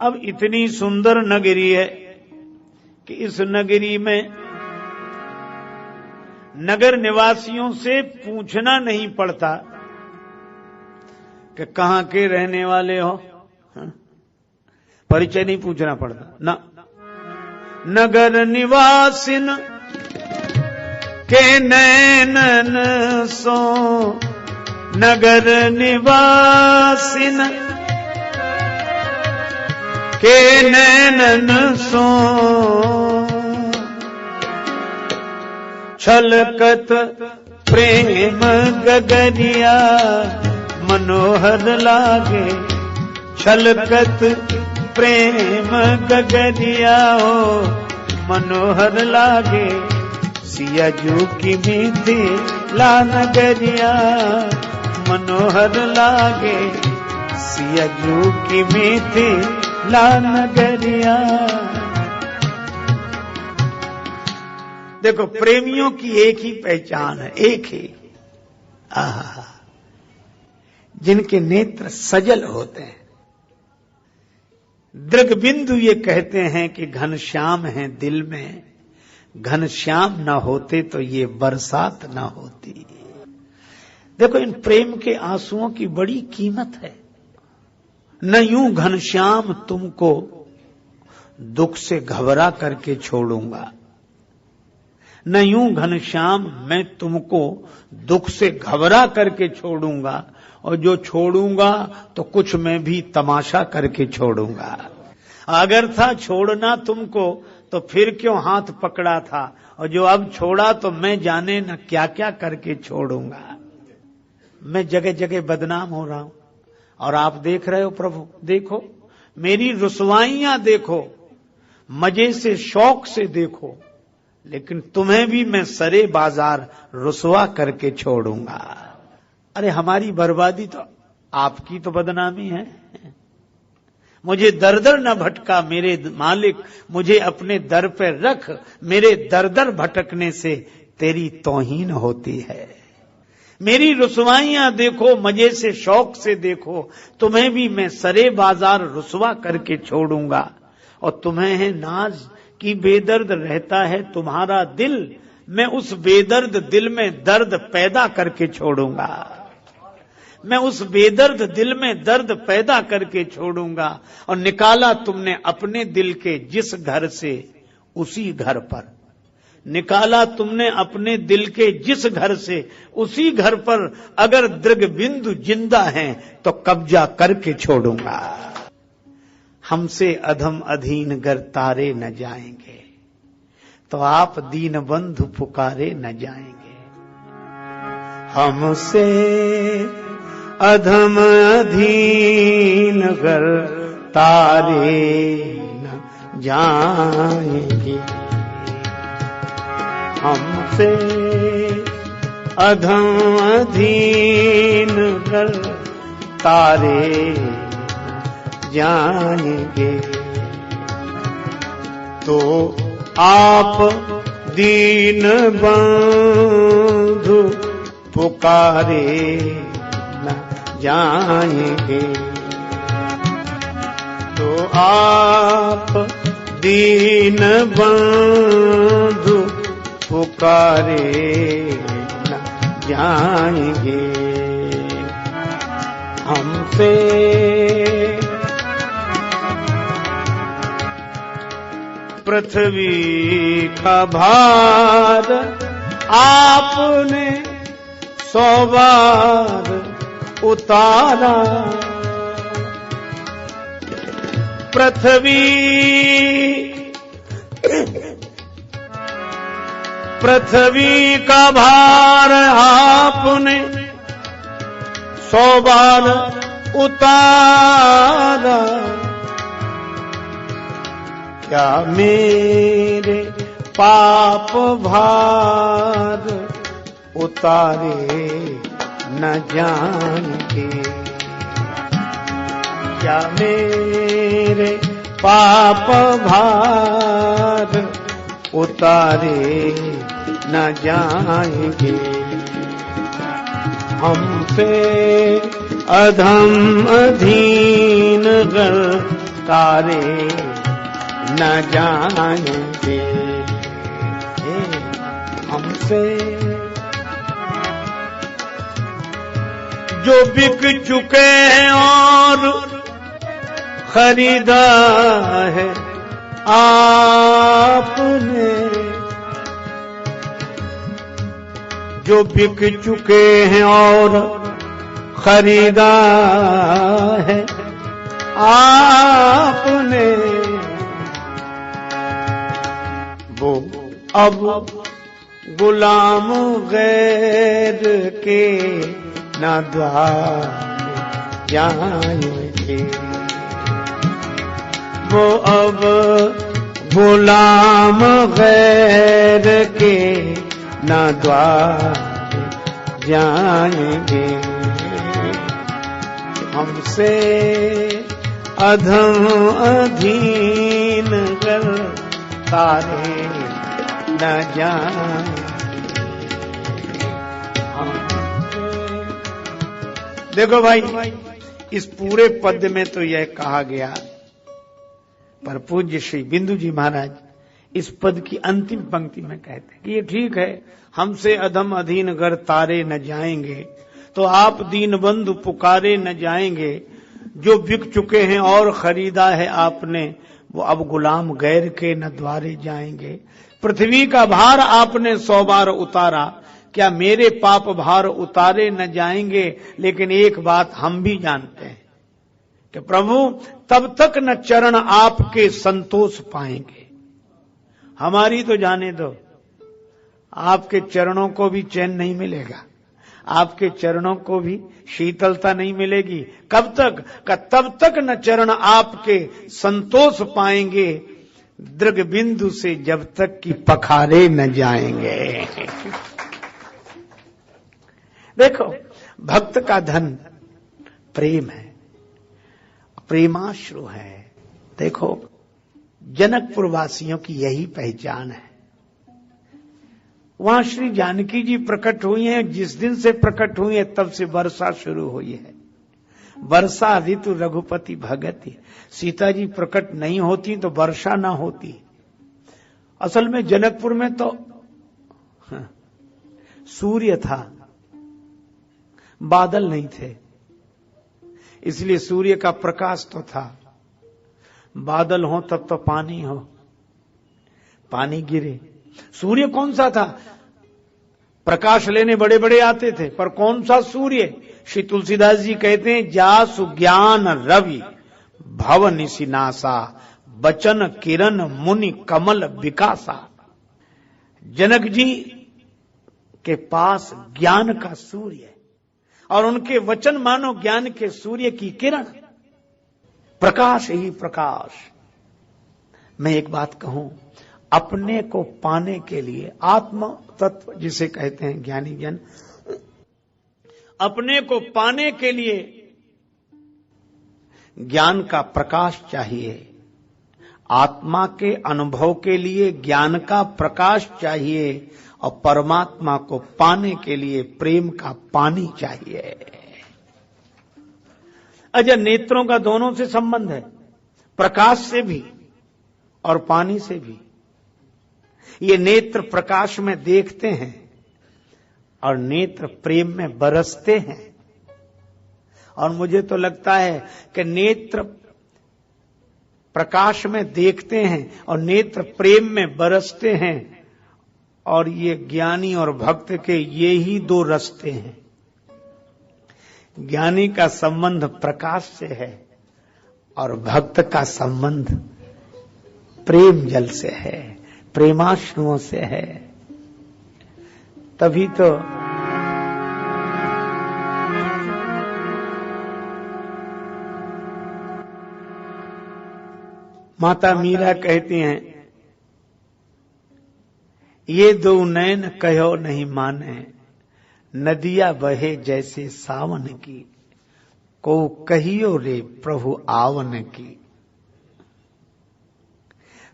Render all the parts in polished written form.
अब इतनी सुंदर नगरी है कि इस नगरी में नगर निवासियों से पूछना नहीं पड़ता कि कहां के रहने वाले हो, परिचय नहीं पूछना पड़ता ना। नगर निवासिन के नैनन सो, नगर निवासिन के नैनन सो, छलकत प्रेम गगरिया मनोहर लागे, छलकत प्रेम गगरिया हो मनोहर लागे, सियाजू की मीठी ला नगरिया मनोहर लागे, सियाजू की मीठी ला नगरिया। देखो प्रेमियों की एक ही पहचान है, एक ही, आहा, जिनके नेत्र सजल होते हैं। दृग्बिंदु ये कहते हैं कि घनश्याम है दिल में, घनश्याम न होते तो ये बरसात न होती। देखो इन प्रेम के आंसुओं की बड़ी कीमत है। न यूं घनश्याम तुमको दुख से घबरा करके छोड़ूंगा, न यूं घनश्याम मैं तुमको दुख से घबरा करके छोड़ूंगा, और जो छोड़ूंगा तो कुछ मैं भी तमाशा करके छोड़ूंगा। अगर था छोड़ना तुमको तो फिर क्यों हाथ पकड़ा था, और जो अब छोड़ा तो मैं जाने न क्या क्या करके छोड़ूंगा। मैं जगह जगह बदनाम हो रहा हूं और आप देख रहे हो प्रभु, देखो मेरी रुसवाइयां देखो, मजे से शौक से देखो, लेकिन तुम्हें भी मैं सरे बाजार रुसवा करके छोड़ूंगा। अरे हमारी बर्बादी तो आपकी तो बदनामी है। मुझे दर दर न भटका मेरे मालिक, मुझे अपने दर पर रख, मेरे दर दर भटकने से तेरी तौहीन होती है। मेरी रुसवाइयां देखो, मजे से शौक से देखो, तुम्हें भी मैं सरे बाजार रुसवा करके छोड़ूंगा। और तुम्हें है नाज कि बेदर्द रहता है तुम्हारा दिल, मैं उस बेदर्द दिल में दर्द पैदा करके छोड़ूंगा, मैं उस बेदर्द दिल में दर्द पैदा करके छोड़ूंगा। और निकाला तुमने अपने दिल के जिस घर से उसी घर पर, निकाला तुमने अपने दिल के जिस घर से उसी घर पर अगर दृग्बिंदु जिंदा हैं तो कब्जा करके छोड़ूंगा। हमसे अधम अधीन गर तारे न जाएंगे तो आप दीन बंधु पुकारे न जाएंगे। हमसे अधम अधीन गर तारे न जाएंगे, हमसे अधम अधीन गर तारे जाएंगे, तो आप दीन बंधु पुकारे न जाएंगे, तो आप दीन बंधु पुकारे न जाएंगे। हमसे पृथ्वी का भार आपने 100 बार उतारा, पृथ्वी का भार आपने 100 बार उतारा, क्या मेरे पाप भार उतारे न जाएंगे, क्या मेरे पाप भार उतारे न जाएंगे। हमसे अधम अधीन गर तारे न जाएंगे हमसे। जो बिक चुके हैं और खरीदा है आपने, जो बिक चुके हैं और खरीदा है आपने, वो अब गुलाम गैर के न द्वार जाएंगे। वो अब गुलाम गैर के न द्वार जाएंगे। हमसे अधम अधीन कर तारे न जाएंगे। देखो भाई, इस पूरे पद्य में तो यह कहा गया, पर पूज्य श्री बिंदु जी महाराज इस पद की अंतिम पंक्ति में कहते हैं कि ये ठीक है, हमसे अधम अधीन गर तारे न जाएंगे, तो आप दीन बंधु पुकारे न जाएंगे। जो बिक चुके हैं और खरीदा है आपने, वो अब गुलाम गैर के न द्वारे जाएंगे। पृथ्वी का भार आपने 100 बार उतारा, क्या मेरे पाप भार उतारे न जाएंगे। लेकिन एक बात हम भी जानते हैं कि प्रभु तब तक न चरण आपके संतोष पाएंगे। हमारी तो जाने दो, आपके चरणों को भी चैन नहीं मिलेगा, आपके चरणों को भी शीतलता नहीं मिलेगी। कब तक का तब तक न चरण आपके संतोष पाएंगे, दृग बिंदु से जब तक कि पखारे न जाएंगे। देखो, भक्त का धन प्रेम है, प्रेमाश्रु है। देखो, जनकपुर वासियों की यही पहचान है। वहां श्री जानकी जी प्रकट हुई हैं, जिस दिन से प्रकट हुई है तब से वर्षा शुरू हुई है। वर्षा ऋतु रघुपति भगति। सीता जी प्रकट नहीं होती तो वर्षा ना होती। असल में जनकपुर में तो सूर्य था, बादल नहीं थे, इसलिए सूर्य का प्रकाश तो था। बादल हो तब तो पानी हो, पानी गिरे। सूर्य कौन सा था? प्रकाश लेने बड़े बड़े आते थे, पर कौन सा सूर्य? श्री तुलसीदास जी कहते हैं, जासु ज्ञान रवि भव निशिनासा, बचन किरण मुनि कमल विकासा। जनक जी के पास ज्ञान का सूर्य और उनके वचन मानो ज्ञान के सूर्य की किरण, प्रकाश ही प्रकाश। मैं एक बात कहूं, अपने को पाने के लिए आत्म तत्व जिसे कहते हैं ज्ञानी जन, अपने को पाने के लिए ज्ञान का प्रकाश चाहिए, आत्मा के अनुभव के लिए ज्ञान का प्रकाश चाहिए, और परमात्मा को पाने के लिए प्रेम का पानी चाहिए। अच्छा, नेत्रों का दोनों से संबंध है, प्रकाश से भी और पानी से भी। ये नेत्र प्रकाश में देखते हैं और नेत्र प्रेम में बरसते हैं। और मुझे तो लगता है कि नेत्र प्रकाश में देखते हैं और नेत्र प्रेम में बरसते हैं, और ये ज्ञानी और भक्त के ये ही दो रास्ते हैं। ज्ञानी का संबंध प्रकाश से है और भक्त का संबंध प्रेम जल से है, प्रेमाश्रुओं से है। तभी तो माता मीरा कहती हैं, ये दो नैन कहो नहीं माने, नदिया बहे जैसे सावन की, को कहियो रे प्रभु आवन की।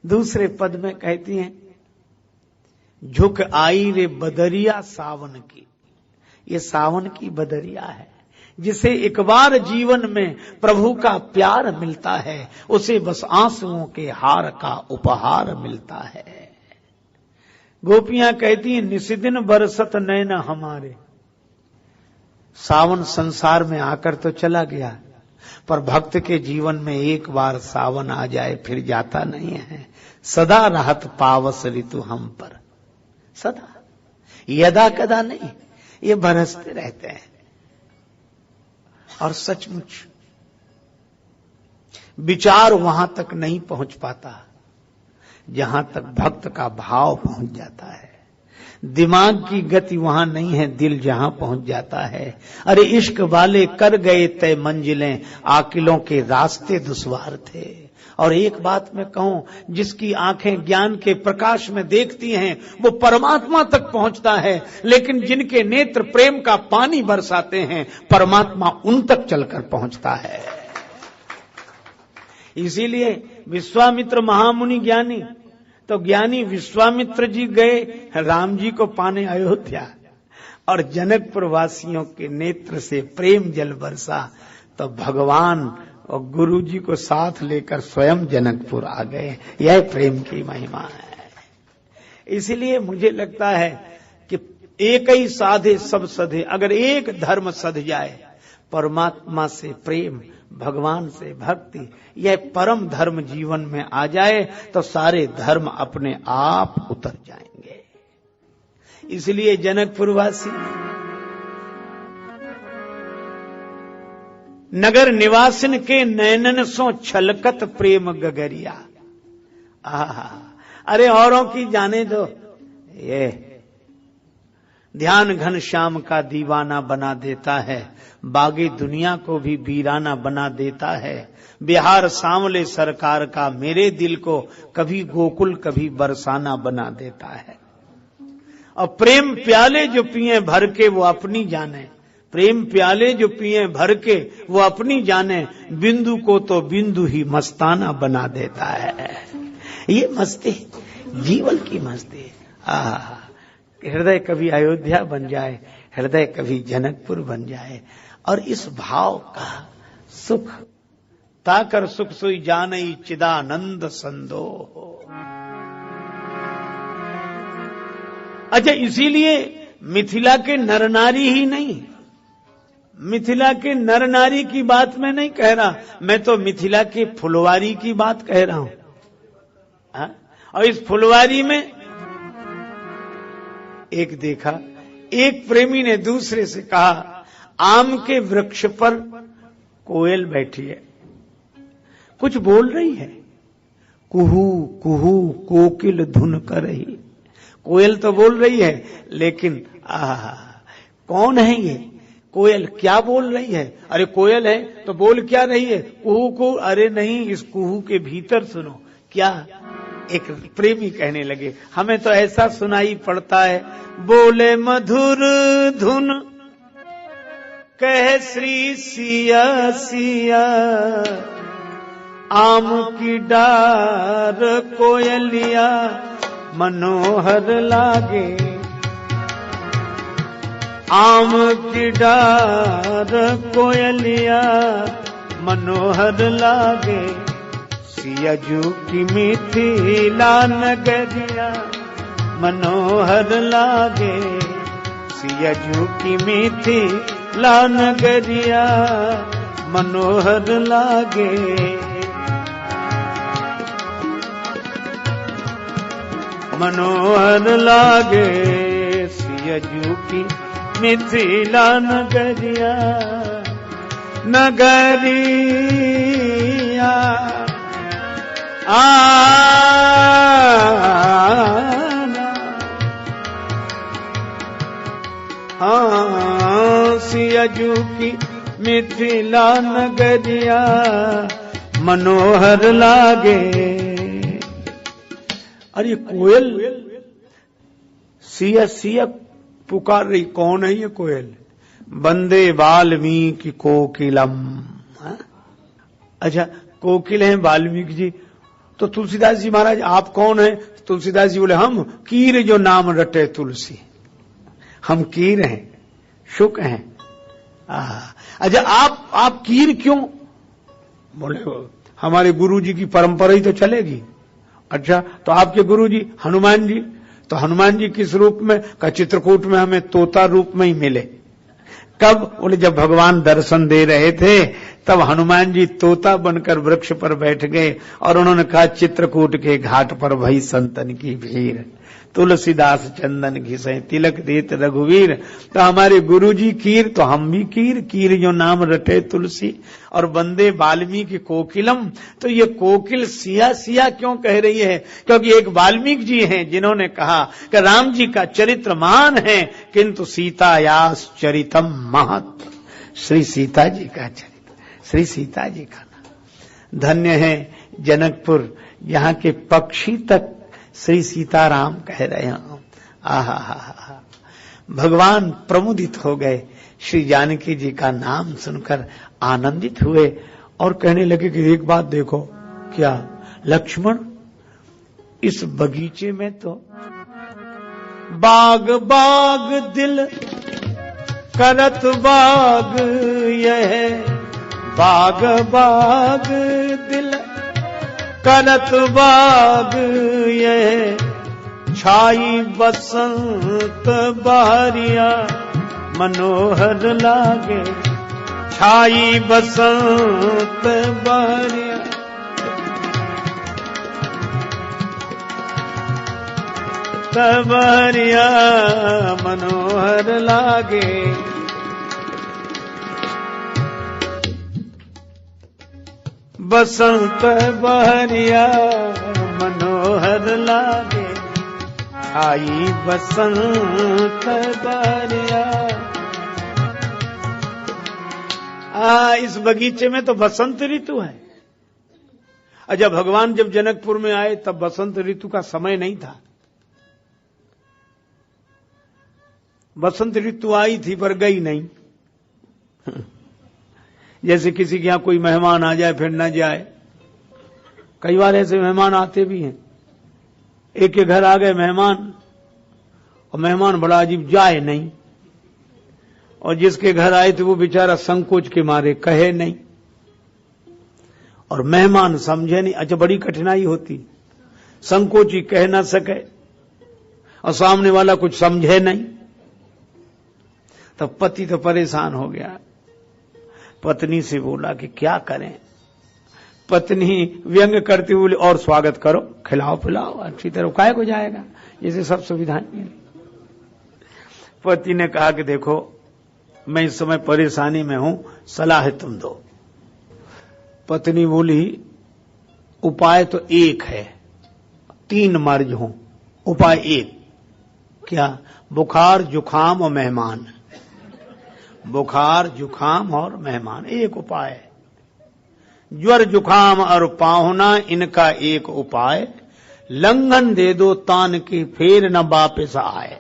दूसरे पद में कहती हैं, झुक आई रे बदरिया सावन की। ये सावन की बदरिया है, जिसे एक बार जीवन में प्रभु का प्यार मिलता है, उसे बस आंसुओं के हार का उपहार मिलता है। गोपियां कहती हैं, निशिदिन बरसत नैन हमारे। सावन संसार में आकर तो चला गया, पर भक्त के जीवन में एक बार सावन आ जाए फिर जाता नहीं है। सदा रहत पावस ऋतु हम पर, सदा, यदा कदा नहीं, ये बरसते रहते हैं। और सचमुच विचार वहां तक नहीं पहुंच पाता जहां तक भक्त का भाव पहुंच जाता है। दिमाग की गति वहां नहीं है, दिल जहां पहुंच जाता है। अरे इश्क वाले कर गए तय मंजिलें, आकिलों के रास्ते दुश्वार थे। और एक बात मैं कहूं, जिसकी आंखें ज्ञान के प्रकाश में देखती हैं वो परमात्मा तक पहुंचता है, लेकिन जिनके नेत्र प्रेम का पानी बरसाते हैं परमात्मा उन तक चलकर पहुंचता है। इसीलिए विश्वामित्र महामुनि ज्ञानी, तो ज्ञानी विश्वामित्र जी गए राम जी को पाने अयोध्या, और जनकपुर वासियों के नेत्र से प्रेम जल बरसा, तो भगवान और गुरु जी को साथ लेकर स्वयं जनकपुर आ गए। यह प्रेम की महिमा है। इसलिए मुझे लगता है कि एक ही साधे सब सधे। अगर एक धर्म सध जाए, परमात्मा से प्रेम, भगवान से भक्ति, यह परम धर्म जीवन में आ जाए तो सारे धर्म अपने आप उतर जाएंगे। इसलिए जनकपुरवासी नगर निवासिन के नैनन सो छलकत प्रेम गगरिया। अरे औरों की जाने दो, ये ध्यान घनश्याम का दीवाना बना देता है, बागी दुनिया को भी वीराना बना देता है। बिहार सांवले सरकार का मेरे दिल को कभी गोकुल कभी बरसाना बना देता है। और प्रेम प्याले जो पिए भर के वो अपनी जाने, प्रेम प्याले जो पिए भर के वो अपनी जाने, बिंदु को तो बिंदु ही मस्ताना बना देता है। ये मस्ती जीवन की मस्ती। हृदय कभी अयोध्या बन जाए, हृदय कभी जनकपुर बन जाए, और इस भाव का सुख ताकर सुख सोई जानई चिदानंद संदो। अच्छा, इसीलिए मिथिला के नर नारी ही नहीं, मिथिला के नर नारी की बात मैं नहीं कह रहा, मैं तो मिथिला के फुलवारी की बात कह रहा हूं। और इस फुलवारी में एक देखा, एक प्रेमी ने दूसरे से कहा, आम के वृक्ष पर कोयल बैठी है, कुछ बोल रही है, कुहू कुहू कोकिल धुन कर रही। कोयल तो बोल रही है, लेकिन कौन है ये कोयल, क्या बोल रही है? अरे कोयल है तो बोल क्या रही है? कुहू को। अरे नहीं, इस कुहू के भीतर सुनो क्या। एक प्रेमी कहने लगे, हमें तो ऐसा सुनाई पड़ता है, बोले मधुर धुन कह श्री सिया सिया, आम की डार कोयलिया मनोहर लागे, आम की डार कोयलिया मनोहर लागे, सियाजू की मिथिला नगरिया मनोहर लागे, सियाजू की मिथिला नगरिया मनोहर लागे। मनोहर लागे सियाजू की मिथिला नगरिया, नगरिया आना। हाँ, सियाजू की मिथिला नगरिया मनोहर लागे। अरे कोयल सिया सिया पुकार रही, कौन है ये कोयल? बंदे वाल्मीकि कोकिलम। अच्छा, कोकिल हैं वाल्मीकि जी, तो तुलसीदास जी महाराज आप कौन हैं? तुलसीदास जी बोले, हम कीर जो नाम रटे तुलसी, हम कीर हैं, शुक हैं। अच्छा आप कीर क्यों? बोले हमारे गुरुजी की परंपरा ही तो चलेगी। अच्छा तो आपके गुरुजी हनुमान जी, तो हनुमान जी किस रूप में? का चित्रकूट में हमें तोता रूप में ही मिले। कब? बोले जब भगवान दर्शन दे रहे थे तब हनुमान जी तोता बनकर वृक्ष पर बैठ गए और उन्होंने कहा चित्रकूट के घाट पर भई संतन की भीड़, तुलसीदास चंदन घिसे तिलक देत रघुवीर। तो हमारे गुरुजी कीर तो हम भी कीर, कीर जो नाम रटे तुलसी। और वंदे वाल्मीकि कोकिलम, तो ये कोकिल सिया सिया क्यों कह रही है? क्योंकि एक वाल्मीकि जी हैं जिन्होंने कहा कि राम जी का चरित्र महान है किंतु सीतायास चरितम महत्। श्री सीता जी का चरित्र, श्री सीता जी का नाम धन्य है। जनकपुर यहाँ के पक्षी तक श्री सीताराम कह रहे हैं। आहा, भगवान प्रमुदित हो गए, श्री जानकी जी का नाम सुनकर आनंदित हुए और कहने लगे कि एक बात देखो। क्या? लक्ष्मण, इस बगीचे में तो बाग बाग दिल करत बाग यह, बाग बाग दिल करत बाग ये, छाई बसंत बहरिया मनोहर लागे, छाई बसंत बहरिया बहरिया मनोहर लागे। बसंत बहरिया मनोहर लागे, आई बसंत बहरिया। इस बगीचे में तो बसंत ऋतु है। अच्छा भगवान जब जनकपुर में आए तब बसंत ऋतु का समय नहीं था। बसंत ऋतु आई थी पर गई नहीं। जैसे किसी के यहां कोई मेहमान आ जाए फिर न जाए। कई बार ऐसे मेहमान आते भी हैं। एक के घर आ गए मेहमान और मेहमान बड़ा अजीब जाए नहीं, और जिसके घर आए थे वो बेचारा संकोच के मारे कहे नहीं, और मेहमान समझे नहीं। अच्छा बड़ी कठिनाई होती, संकोची कह ना सके और सामने वाला कुछ समझे नहीं। तब पति तो परेशान हो गया, पत्नी से बोला कि क्या करें। पत्नी व्यंग करती बोली और स्वागत करो, खिलाओ पिलाओ अच्छी तरह, काहे को जाएगा, जैसे सब सुविधाएं मिली। पति ने कहा कि देखो मैं इस समय परेशानी में हूं, सलाह तुम दो। पत्नी बोली उपाय तो एक है, 3 मर्ज हों, उपाय एक। क्या? बुखार जुखाम और मेहमान। बुखार जुखाम और मेहमान, एक उपाय है। ज्वर जुखाम और पाहुना, इनका एक उपाय, लंघन दे दो तान की फिर न वापस आए।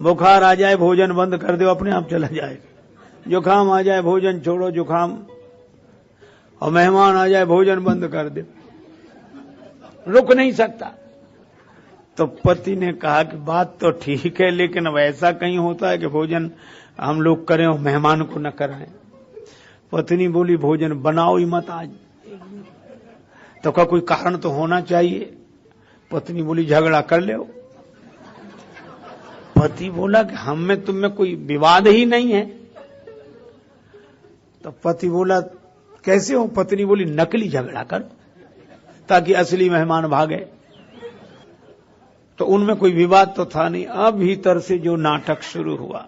बुखार आ जाए भोजन बंद कर दो, अपने आप चला जाएगा। जुखाम आ जाए भोजन छोड़ो जुखाम, और मेहमान आ जाए भोजन बंद कर दे, रुक नहीं सकता। तो पति ने कहा कि बात तो ठीक है, लेकिन अब ऐसा कहीं होता है कि भोजन हम लोग करें और मेहमान को न कराएं। पत्नी बोली भोजन बनाओ ही मत आज। तो का कोई कारण तो होना चाहिए। पत्नी बोली झगड़ा कर ले। पति बोला कि हम में तुम में कोई विवाद ही नहीं है। तो पति बोला कैसे हो? पत्नी बोली नकली झगड़ा कर ताकि असली मेहमान भागे। तो उनमें कोई विवाद तो था नहीं। अब भीतर से जो नाटक शुरू हुआ,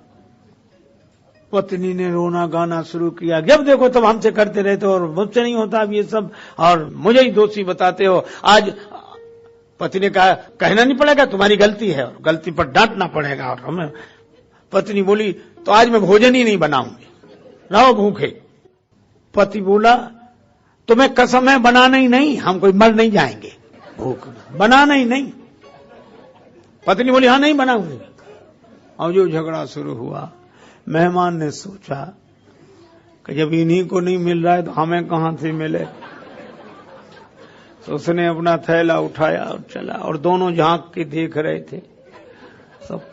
पत्नी ने रोना गाना शुरू किया। जब देखो तब हमसे करते रहते हो और मुझसे नहीं होता अब ये सब, और मुझे ही दोषी बताते हो। आज पति ने कहा कहना नहीं पड़ेगा, तुम्हारी गलती है और गलती पर डांटना पड़ेगा। और हमें पत्नी बोली तो आज मैं भोजन ही नहीं बनाऊंगी, रहो भूखे। पति बोला तुम्हें कसम है बनाना ही नहीं, हम कोई मर नहीं जाएंगे, भूख बनाना ही नहीं। पत्नी बोली हाँ नहीं बनाऊंगी। और जो झगड़ा शुरू हुआ, मेहमान ने सोचा कि जब इन्हीं को नहीं मिल रहा है तो हमें कहां से मिले। तो उसने अपना थैला उठाया और चला, और दोनों झांक के देख रहे थे। सब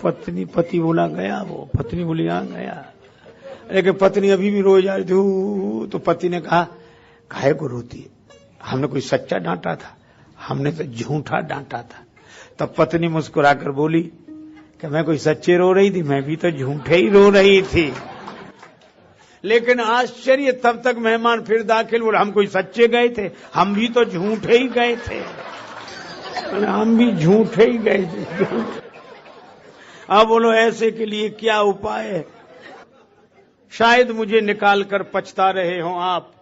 पति बोला गया, वो पत्नी बोली आ गया। लेकिन पत्नी अभी भी रो जा रही थी। तो पति ने कहा, काहे को रोती है? हमने कोई सच्चा डांटा था? हमने तो झूठा डांटा था। तब पत्नी मुस्कुराकर बोली कि मैं कोई सच्चे रो रही थी? मैं भी तो झूठे ही रो रही थी। लेकिन आश्चर्य, तब तक मेहमान फिर दाखिल, बोले हम कोई सच्चे गए थे? हम भी तो झूठे ही गए थे। हम भी झूठे ही गए थे। अब बोलो ऐसे के लिए क्या उपाय है? शायद मुझे निकाल कर पछता रहे हो आप।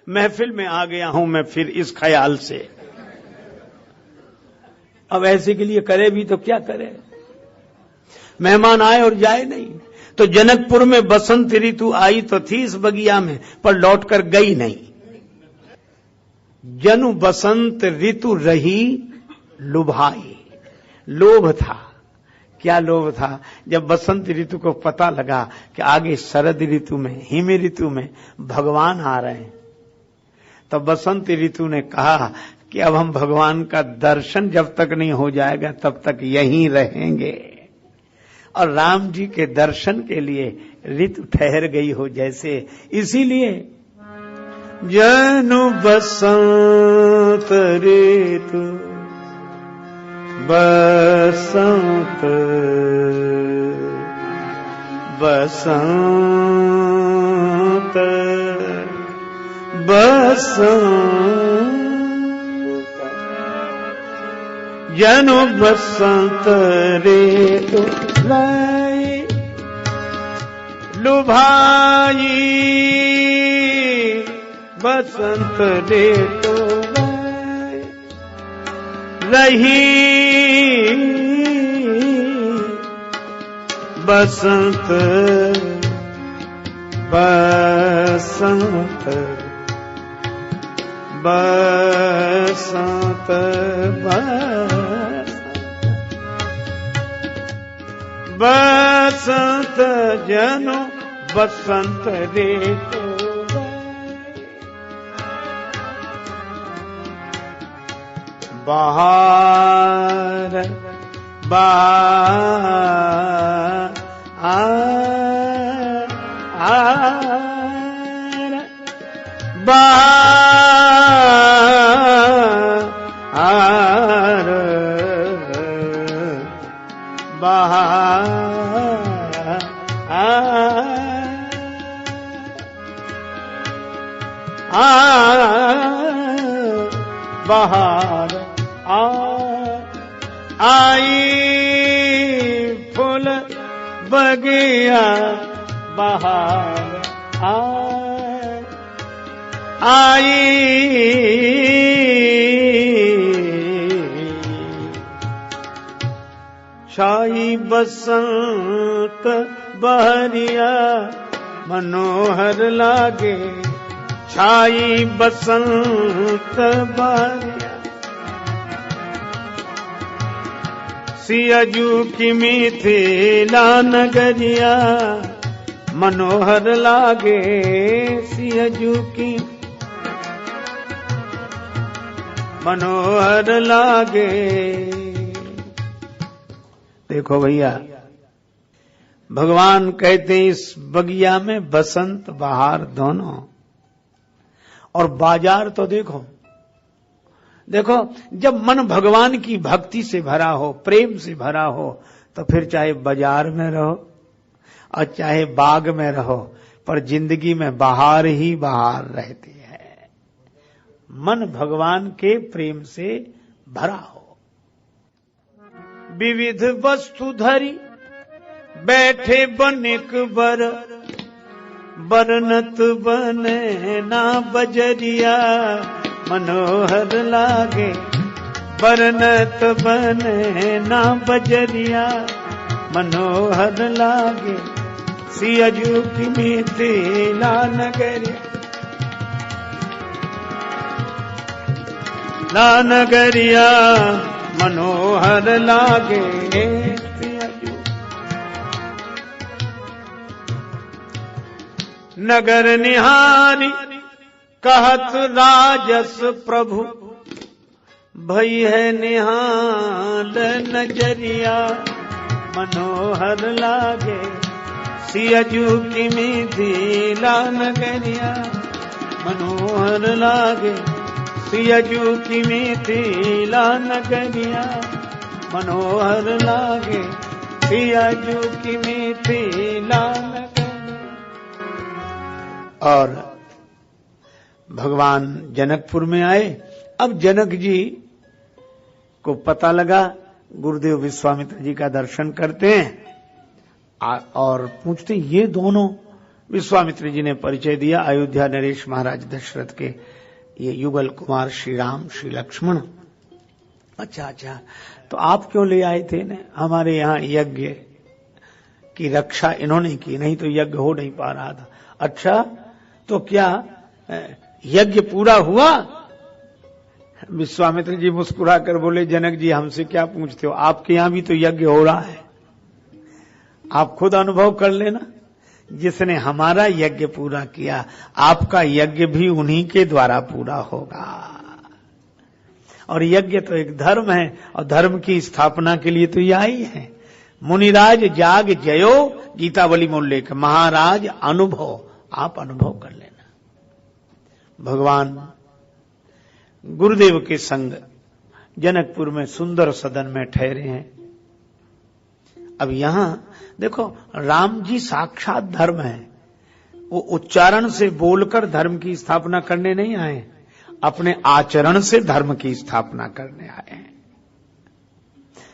महफिल में आ गया हूं मैं फिर इस ख्याल से। अब ऐसे के लिए करे भी तो क्या करे? मेहमान आए और जाए नहीं। तो जनकपुर में बसंत ऋतु आई तो थी इस बगिया में, पर लौट कर गई नहीं। जनु बसंत ऋतु रही लुभाई। लोभ था। क्या लोभ था? जब बसंत ऋतु को पता लगा कि आगे शरद ऋतु में, हिम ऋतु में भगवान आ रहे हैं, तो बसंत ऋतु ने कहा कि अब हम भगवान का दर्शन जब तक नहीं हो जाएगा तब तक यहीं रहेंगे। और राम जी के दर्शन के लिए ऋतु ठहर गई हो जैसे। इसीलिए जनु बसंत ऋतु बसंत बसंत बसंत जनु बसंत ऋतु लाई लुभाई। बसंत ऋतु लाई रही बसंत बसंत बसंत बसंत जनु बसंत ऋतु बहार बहार आई फूल बगिया बहार आई छाई बसंत बहरिया मनोहर लागे। छाई बसंत बहरिया सियाजू की मिथिला नगरिया मनोहर लागे। सियाजू की मनोहर लागे। देखो भैया, भगवान कहते हैं इस बगिया में बसंत बहार दोनों। और बाजार तो देखो, देखो जब मन भगवान की भक्ति से भरा हो, प्रेम से भरा हो, तो फिर चाहे बाजार में रहो और चाहे बाग में रहो, पर जिंदगी में बहार ही बहार रहती है। मन भगवान के प्रेम से भरा हो। विविध वस्तु धरी बैठे बनिक बर, बरनत बने ना बजरिया मनोहर लागे। बरनत बने ना बजरिया मनोहर लागे। सियाजू की मिथिला नगरिया ला नगरिया मनोहर लागे। नगर निहारी कहत राजस प्रभु, भई है निहाल नजरिया मनोहर लागे। सियाजू की मिथिला नगरिया मनोहर लागे, सियाजू की मिथिला नगरिया मनोहर लागे, सियाजू की मिथिला नगरिया। और भगवान जनकपुर में आए। अब जनक जी को पता लगा, गुरुदेव विश्वामित्र जी का दर्शन करते हैं और पूछते ये दोनों। विश्वामित्र जी ने परिचय दिया, अयोध्या नरेश महाराज दशरथ के ये युगल कुमार श्री राम श्री लक्ष्मण। अच्छा, तो आप क्यों ले आए थे ने? हमारे यहाँ यज्ञ की रक्षा इन्होंने की, नहीं तो यज्ञ हो नहीं पा रहा था। अच्छा, तो क्या यज्ञ पूरा हुआ? विश्वामित्र जी मुस्कुरा कर बोले, जनक जी हमसे क्या पूछते हो, आपके यहां भी तो यज्ञ हो रहा है, आप खुद अनुभव कर लेना। जिसने हमारा यज्ञ पूरा किया, आपका यज्ञ भी उन्हीं के द्वारा पूरा होगा। और यज्ञ तो एक धर्म है, और धर्म की स्थापना के लिए तो यह ही है। मुनिराज जाग जयो, गीतावली में उल्लेख, महाराज अनुभव, आप अनुभव कर लेना। भगवान गुरुदेव के संग जनकपुर में सुंदर सदन में ठहरे हैं। अब यहां देखो, राम जी साक्षात धर्म है। वो उच्चारण से बोलकर धर्म की स्थापना करने नहीं आए, अपने आचरण से धर्म की स्थापना करने आए हैं।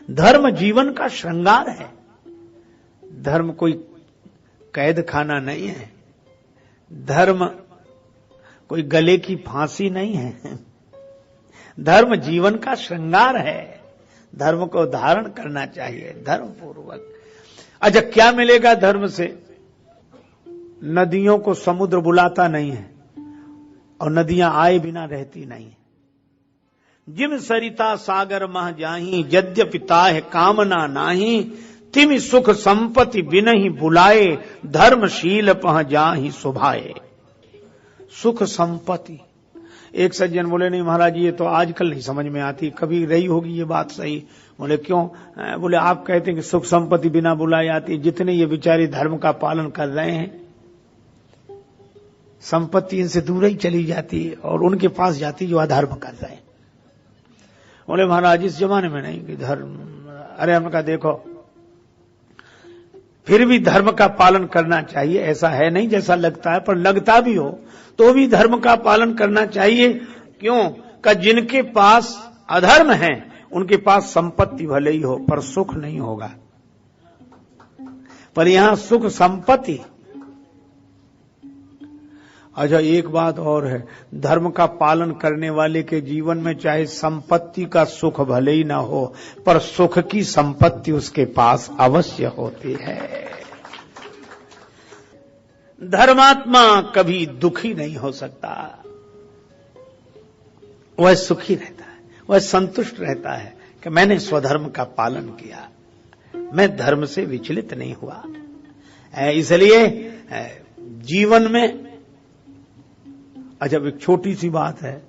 धर्म जीवन का श्रृंगार है। धर्म कोई कैद खाना नहीं है। धर्म कोई गले की फांसी नहीं है। धर्म जीवन का श्रृंगार है। धर्म को धारण करना चाहिए धर्म पूर्वक। अच्छा, क्या मिलेगा धर्म से? नदियों को समुद्र बुलाता नहीं है, और नदियां आए बिना रहती नहीं। जिम सरिता सागर मह जाही, यद्यपि ताहे कामना नाही, तिम सुख संपत्ति बिनहि बुलाए, धर्मशील पह जाही सुभाए। सुख संपत्ति। एक सज्जन बोले, नहीं महाराज ये तो आजकल नहीं समझ में आती, कभी रही होगी ये बात सही। बोले क्यों? बोले आप कहते हैं कि सुख संपत्ति बिना बुलाए आती। जितने ये बेचारे धर्म का पालन कर रहे हैं, संपत्ति इनसे दूर ही चली जाती है और उनके पास जाती जो अधर्म कर रहे हैं। बोले महाराज इस जमाने में नहीं कि धर्म, अरे हमने कहा देखो, फिर भी धर्म का पालन करना चाहिए, ऐसा है नहीं जैसा लगता है, पर लगता भी हो तो भी धर्म का पालन करना चाहिए। क्यों? कि जिनके पास अधर्म है उनके पास संपत्ति भले ही हो पर सुख नहीं होगा। पर यहां सुख संपत्ति। अच्छा, एक बात और है, धर्म का पालन करने वाले के जीवन में चाहे संपत्ति का सुख भले ही ना हो, पर सुख की संपत्ति उसके पास अवश्य होती है। धर्मात्मा कभी दुखी नहीं हो सकता, वह सुखी रहता है, वह संतुष्ट रहता है कि मैंने स्वधर्म का पालन किया, मैं धर्म से विचलित नहीं हुआ। इसलिए जीवन में, अच्छा एक छोटी सी बात है,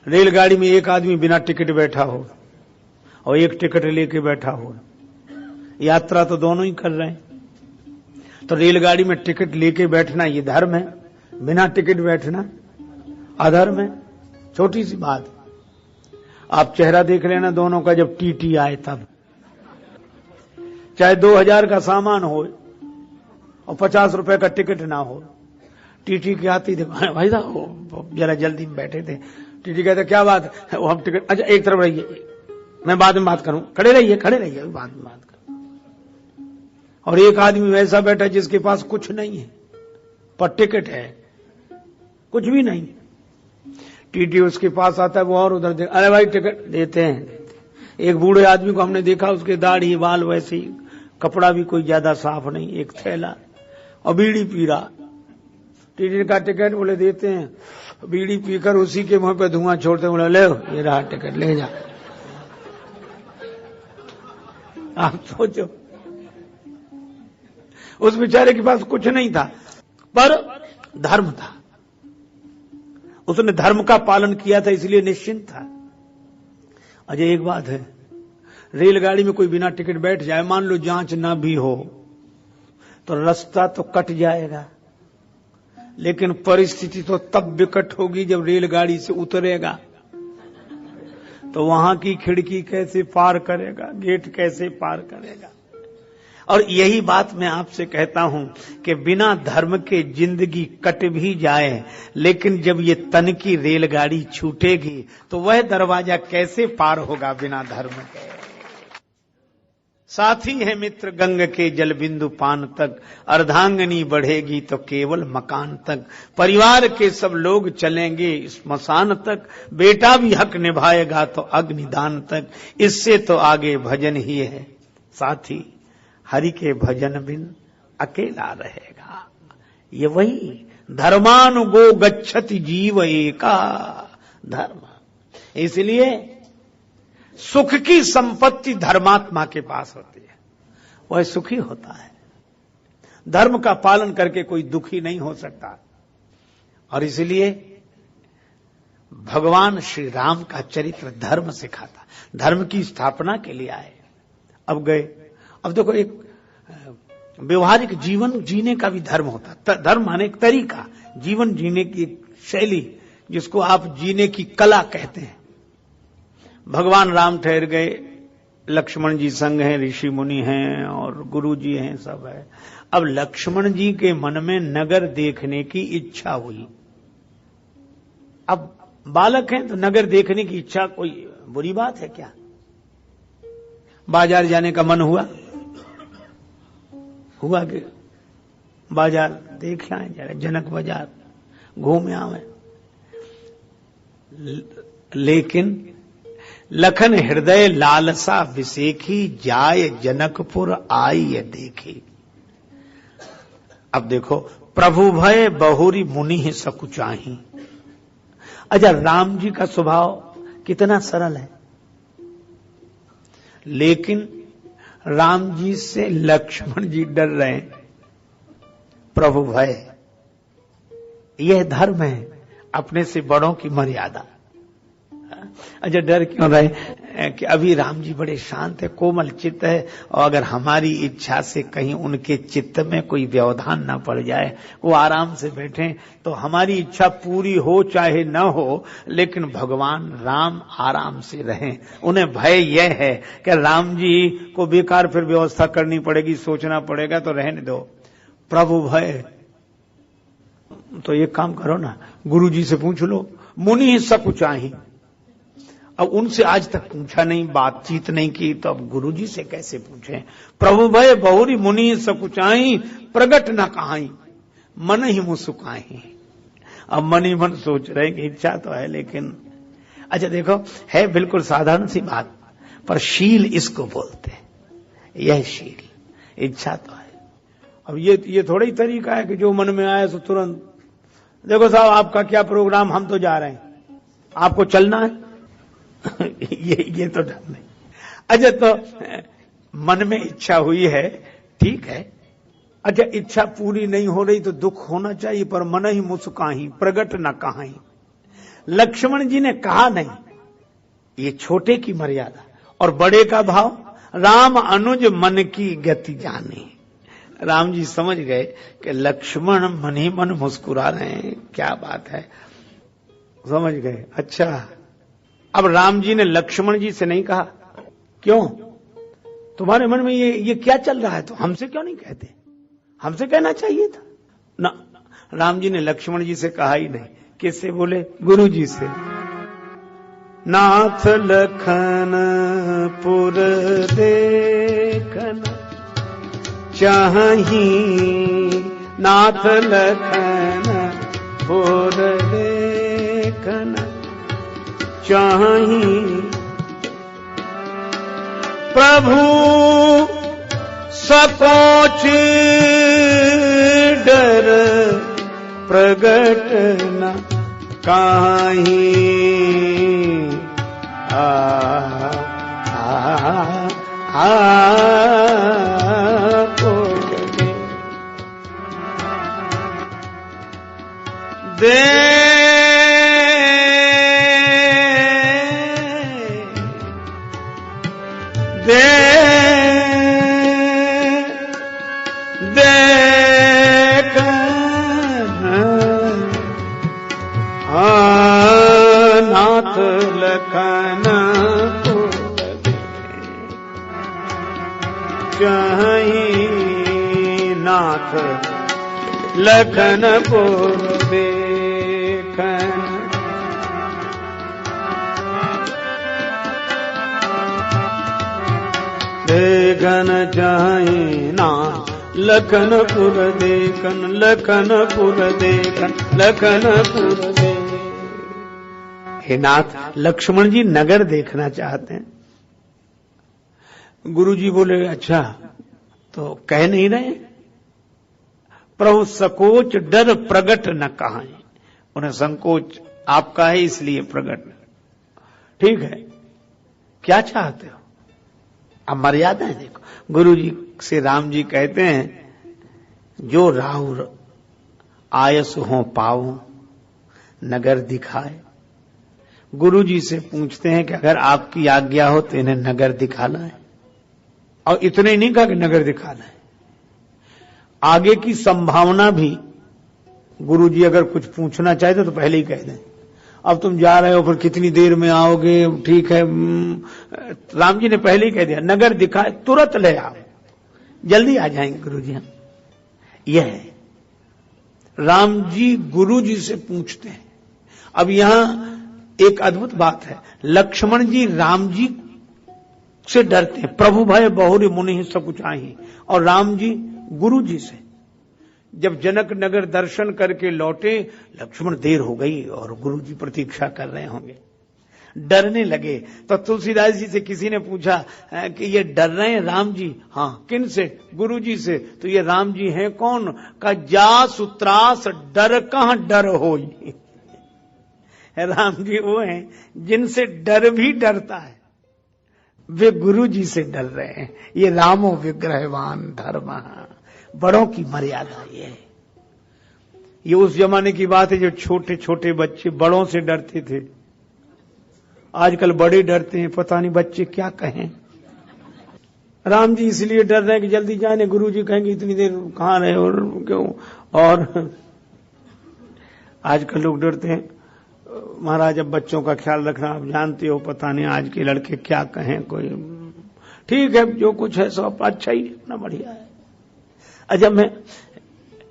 रेलगाड़ी में एक आदमी बिना टिकट बैठा हो और एक टिकट लेके बैठा हो, यात्रा तो दोनों ही कर रहे हैं, तो रेलगाड़ी में टिकट लेके बैठना ये धर्म है, बिना टिकट बैठना अधर्म है। छोटी सी बात, आप चेहरा देख लेना दोनों का जब टीटी आए तब, चाहे 2000 का सामान हो और 50 रुपए का टिकट ना हो, टीटी के आती थे, भाई साहब जरा जल्दी में बैठे थे, टीटी कहते क्या बात है, वो हम टिकट, अच्छा एक तरफ रहिए मैं बाद में बात करूं, खड़े रहिए बाद में बात करूं। और एक आदमी वैसा बैठा जिसके पास कुछ नहीं है पर टिकट है, कुछ भी नहीं, टीटी उसके पास आता है, वो और उधर देख, अरे भाई टिकट देते हैं। एक बूढ़े आदमी को हमने देखा, उसके दाढ़ी बाल वैसे ही, कपड़ा भी कोई ज्यादा साफ नहीं, एक थैला और बीड़ी पी रहा। टीटी का टिकट, बोले देते हैं, बीड़ी पीकर उसी के मुंह पे धुआं छोड़ते, बोले ले ये रहा टिकट, ले जा। आप सोचो, उस बेचारे के पास कुछ नहीं था पर धर्म था, उसने धर्म का पालन किया था इसलिए निश्चिंत था। अजय एक बात है, रेलगाड़ी में कोई बिना टिकट बैठ जाए, मान लो जांच ना भी हो, तो रास्ता तो कट जाएगा, लेकिन परिस्थिति तो तब विकट होगी जब रेलगाड़ी से उतरेगा। तो वहां की खिड़की कैसे पार करेगा, गेट कैसे पार करेगा। और यही बात मैं आपसे कहता हूं कि बिना धर्म के जिंदगी कट भी जाए, लेकिन जब ये तन की रेलगाड़ी छूटेगी तो वह दरवाजा कैसे पार होगा बिना धर्म के। साथी है मित्र गंग के जल बिंदु पान तक, अर्धांगनी बढ़ेगी तो केवल मकान तक। परिवार के सब लोग चलेंगे स्मशान तक, बेटा भी हक निभाएगा तो अग्निदान तक। इससे तो आगे भजन ही है साथी, हरि के भजन बिन अकेला रहेगा। ये वही धर्मानुगो गच्छति जीव एका धर्म। इसलिए सुख की संपत्ति धर्मात्मा के पास होती है, वह सुखी होता है। धर्म का पालन करके कोई दुखी नहीं हो सकता। और इसलिए भगवान श्री राम का चरित्र धर्म सिखाता, धर्म की स्थापना के लिए आए, अब गए। अब देखो, एक व्यवहारिक जीवन जीने का भी धर्म होता। धर्म माने एक तरीका, जीवन जीने की एक शैली, जिसको आप जीने की कला कहते हैं। भगवान राम ठहर गए, लक्ष्मण जी संग हैं, ऋषि मुनि हैं और गुरु जी हैं, सब है। अब लक्ष्मण जी के मन में नगर देखने की इच्छा हुई। अब बालक हैं तो नगर देखने की इच्छा कोई बुरी बात है क्या? बाजार जाने का मन हुआ कि बाजार देख आए, जरा जनक बाजार घूम आवे। लेकिन लखन हृदय लालसा विसेखी, जाय जनकपुर आई देखी। अब देखो, प्रभु भय बहुरी मुनि ही सकुचाही। अच्छा, राम जी का स्वभाव कितना सरल है, लेकिन राम जी से लक्ष्मण जी डर रहे हैं। प्रभु भय, यह धर्म है, अपने से बड़ों की मर्यादा। अच्छा, डर क्यों रहे कि अभी राम जी बड़े शांत है, कोमल चित्त है, और अगर हमारी इच्छा से कहीं उनके चित्त में कोई व्यवधान न पड़ जाए, वो आराम से बैठे, तो हमारी इच्छा पूरी हो चाहे न हो, लेकिन भगवान राम आराम से रहें। उन्हें भय यह है कि राम जी को बेकार फिर व्यवस्था करनी पड़ेगी, सोचना पड़ेगा, तो रहने दो। प्रभु भय, तो एक काम करो ना, गुरु जी से पूछ लो, मुनि ही सकुचाही। अब उनसे आज तक पूछा नहीं, बातचीत नहीं की, तो अब गुरुजी से कैसे पूछें? प्रभु भय बहुरी मुनि सकुचाई, प्रगट न कहाई, मन ही मुसुकाई। अब मन ही मन सोच रहे कि इच्छा तो है, लेकिन अच्छा देखो, है बिल्कुल साधारण सी बात, पर शील इसको बोलते हैं। यह शील, इच्छा तो है। अब ये थोड़ा ही तरीका है कि जो मन में आए तो तुरंत, देखो साहब आपका क्या प्रोग्राम, हम तो जा रहे हैं, आपको चलना है। ये तो डर नहीं। अच्छा, तो मन में इच्छा हुई है, ठीक है। अच्छा, इच्छा पूरी नहीं हो रही तो दुख होना चाहिए, पर मन ही मुस्काही, प्रगट न कहाई। लक्ष्मण जी ने कहा नहीं, ये छोटे की मर्यादा और बड़े का भाव। राम अनुज मन की गति जाने। राम जी समझ गए कि लक्ष्मण मन ही मन मुस्कुरा रहे हैं, क्या बात है, समझ गए। अच्छा, अब राम जी ने लक्ष्मण जी से नहीं कहा, क्यों तुम्हारे मन में ये क्या चल रहा है, तो हमसे क्यों नहीं कहते, हमसे कहना चाहिए था ना। राम जी ने लक्ष्मण जी से कहा ही नहीं। किससे बोले? गुरु जी से। नाथ लखन पुर देखन चाही, नाथ लखन पुर देखन चाही, प्रभु सकोच डर प्रगट न काहीं। दे दे दे नाथ लखन चाही नाथ लखनपुर देखन। देखन चाही नाथ लखनपुर देखन, लखनपुर देखन, लखनपुर देखन। हे नाथ, लक्ष्मण जी नगर देखना चाहते हैं। गुरुजी बोले अच्छा, तो कह नहीं रहे? प्रभु सकोच डर प्रगट न कहां। उन्हें संकोच आपका है इसलिए प्रगट। ठीक है, क्या चाहते हो? अब मर्यादा है देखो। गुरुजी से राम जी कहते हैं जो राहुल आयस हो पाऊं नगर दिखाए। गुरुजी से पूछते हैं कि अगर आपकी आज्ञा हो तो इन्हें नगर दिखाना है। और इतने ही नहीं कहा कि नगर दिखाना है, आगे की संभावना भी गुरुजी अगर कुछ पूछना चाहते तो पहले ही कह दें। अब तुम जा रहे हो, फिर कितनी देर में आओगे? ठीक है, राम जी ने पहले ही कह दिया नगर दिखाए, तुरंत ले आओ, जल्दी आ जाएंगे गुरुजी। हम यह है राम जी गुरुजी से पूछते हैं। अब यहां एक अद्भुत बात है, लक्ष्मण जी राम जी से डरते हैं। प्रभु भय बहुरी मुनि सब कुछ आई, और राम जी गुरु जी से। जब जनक नगर दर्शन करके लौटे, लक्ष्मण देर हो गई और गुरु जी प्रतीक्षा कर रहे होंगे, डरने लगे। तो तुलसीदास जी से किसी ने पूछा कि ये डर रहे हैं राम जी? हाँ। किन से? गुरु जी से। तो ये राम जी हैं कौन? का जा सुत्रास डर कहां डर होई। राम जी वो हैं जिनसे डर भी डरता है, वे गुरु जी से डर रहे हैं। ये रामो विग्रहवान धर्म, बड़ों की मर्यादा ये उस जमाने की बात है जब छोटे छोटे बच्चे बड़ों से डरते थे। आजकल बड़े डरते हैं, पता नहीं बच्चे क्या कहें। राम जी इसलिए डर रहे हैं कि जल्दी जाने, गुरु जी कहेंगे इतनी देर कहां रहे और क्यों। और आजकल लोग डरते हैं, महाराज अब बच्चों का ख्याल रखना, आप जानते हो पता नहीं आज के लड़के क्या कहें। कोई ठीक है, जो कुछ है सब अच्छा ही, इतना बढ़िया है। अच्छा, मैं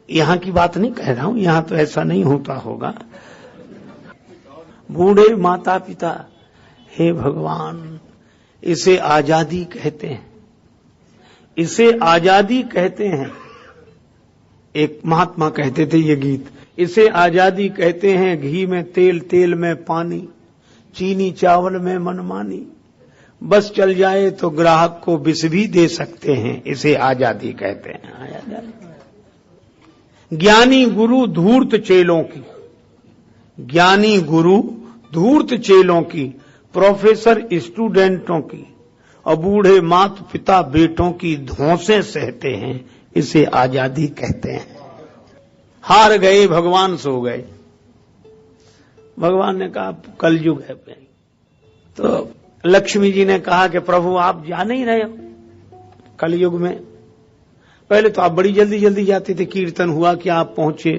यहां की बात नहीं कह रहा हूं, यहां तो ऐसा नहीं होता होगा। बूढ़े माता पिता, हे भगवान, इसे आजादी कहते हैं, इसे आजादी कहते हैं। एक महात्मा कहते थे ये गीत, इसे आजादी कहते हैं। घी में तेल, तेल में पानी, चीनी चावल में मनमानी, बस चल जाए तो ग्राहक को विष भी दे सकते हैं, इसे आजादी कहते हैं। ज्ञानी गुरु धूर्त चेलों की, ज्ञानी गुरु धूर्त चेलों की, प्रोफेसर स्टूडेंटों की, और बूढ़े माता पिता बेटों की धौंसे सहते हैं, इसे आजादी कहते हैं। हार गए भगवान सो गए। भगवान ने कहा कलयुग है। तो लक्ष्मी जी ने कहा कि प्रभु आप जा नहीं रहे हो कलयुग में। पहले तो आप बड़ी जल्दी जल्दी जाते थे, कीर्तन हुआ कि आप पहुंचे,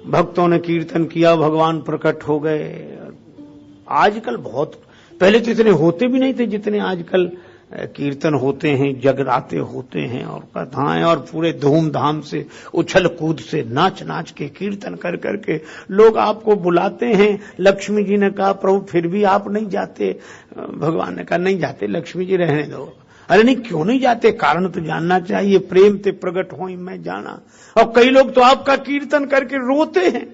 भक्तों ने कीर्तन किया, भगवान प्रकट हो गए। आजकल बहुत, पहले तो इतने होते भी नहीं थे जितने आजकल कीर्तन होते हैं, जगराते होते हैं और कथाएं, और पूरे धूमधाम से उछल कूद से नाच नाच के कीर्तन कर करके लोग आपको बुलाते हैं। लक्ष्मी जी ने कहा प्रभु फिर भी आप नहीं जाते? भगवान ने कहा नहीं जाते, लक्ष्मी जी रहने दो। अरे नहीं, क्यों नहीं जाते? कारण तो जानना चाहिए, प्रेम ते प्रगट हो मैं जाना। और कई लोग तो आपका कीर्तन करके रोते हैं,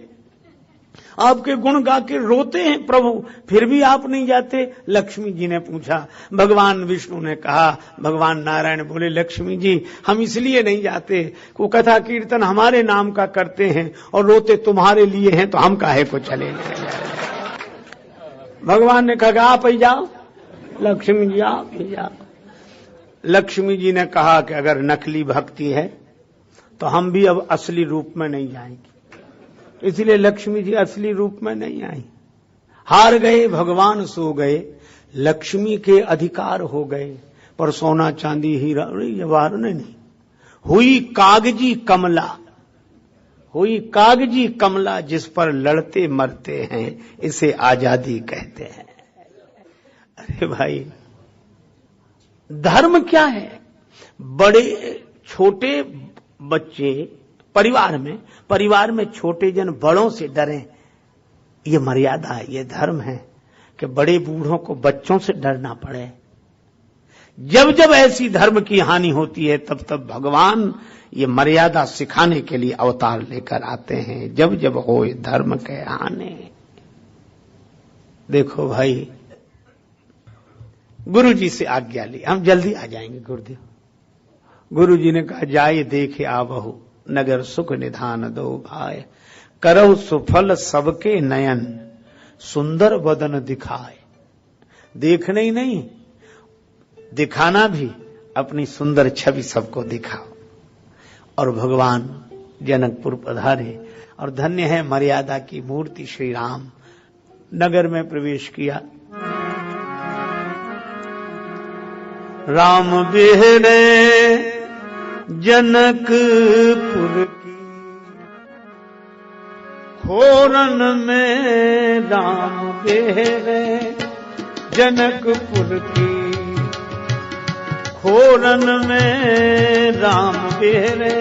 आपके गुण गा के रोते हैं प्रभु, फिर भी आप नहीं जाते? लक्ष्मी जी ने पूछा। भगवान विष्णु ने कहा, भगवान नारायण बोले लक्ष्मी जी हम इसलिए नहीं जाते, वो कथा कीर्तन हमारे नाम का करते हैं और रोते तुम्हारे लिए हैं, तो हम काहे को चलेंगे। भगवान ने कहा आप ही जाओ, लक्ष्मी जी आप ही जाओ। लक्ष्मी जी ने कहा कि अगर नकली भक्ति है तो हम भी अब असली रूप में नहीं जाएंगे, इसलिए लक्ष्मी जी असली रूप में नहीं आई। हार गए भगवान सो गए, लक्ष्मी के अधिकार हो गए, पर सोना चांदी हीरा जवाहर नहीं। हुई कागजी कमला, हुई कागजी कमला जिस पर लड़ते मरते हैं, इसे आजादी कहते हैं। अरे भाई, धर्म क्या है? बड़े छोटे बच्चे परिवार में छोटे जन बड़ों से डरें, ये मर्यादा है, ये धर्म है कि बड़े बूढ़ों को बच्चों से डरना पड़े। जब जब ऐसी धर्म की हानि होती है तब तब भगवान ये मर्यादा सिखाने के लिए अवतार लेकर आते हैं। जब जब हो धर्म के हानि। देखो भाई, गुरु जी से आज्ञा ली, हम जल्दी आ जाएंगे गुरुदेव। गुरु जी ने कहा, जाए देखे आवहु नगर सुख निधान दो भाई, करहु सुफल सबके नयन सुंदर वदन दिखाए। देखना ही नहीं, दिखाना भी, अपनी सुंदर छवि सबको दिखाओ। और भगवान जनकपुर पधारे और धन्य है मर्यादा की मूर्ति श्री राम नगर में प्रवेश किया। राम बिहरे जनकपुर की खोरन में, राम बिहरे जनकपुर की खोरन में, राम बिहरे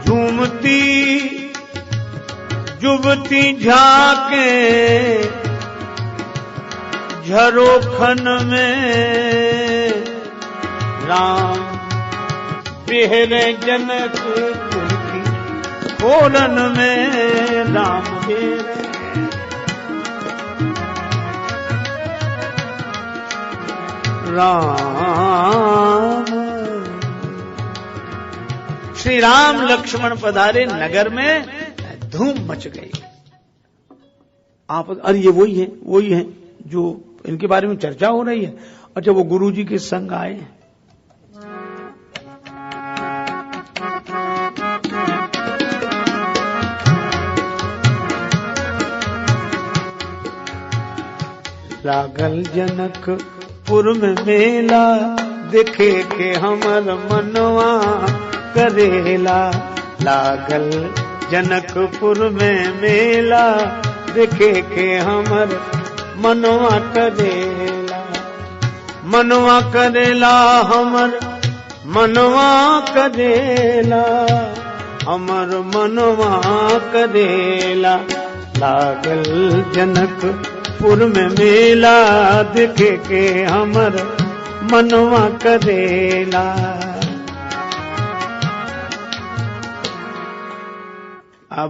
झूमती जुबती झाके झरोखन में, राम बिहरे जनकपुर की खोरन में, राम बिहरे राम। श्री राम लक्ष्मण पधारे नगर में, धूम मच गई। आप अरे ये वही है जो इनके बारे में चर्चा हो रही है। अच्छा, वो गुरु जी के संग आए। लागल जनकपुर में मेला, देखे के हमर मनवा करेला। लागल जनकपुर में मेला, देखे के हमर मनवा करेला। मनवा करेला हमर मनवा करेला, हमर मनवा करेला। लागल जनकपुर में मेला, देखे के हमर मनवा करेला।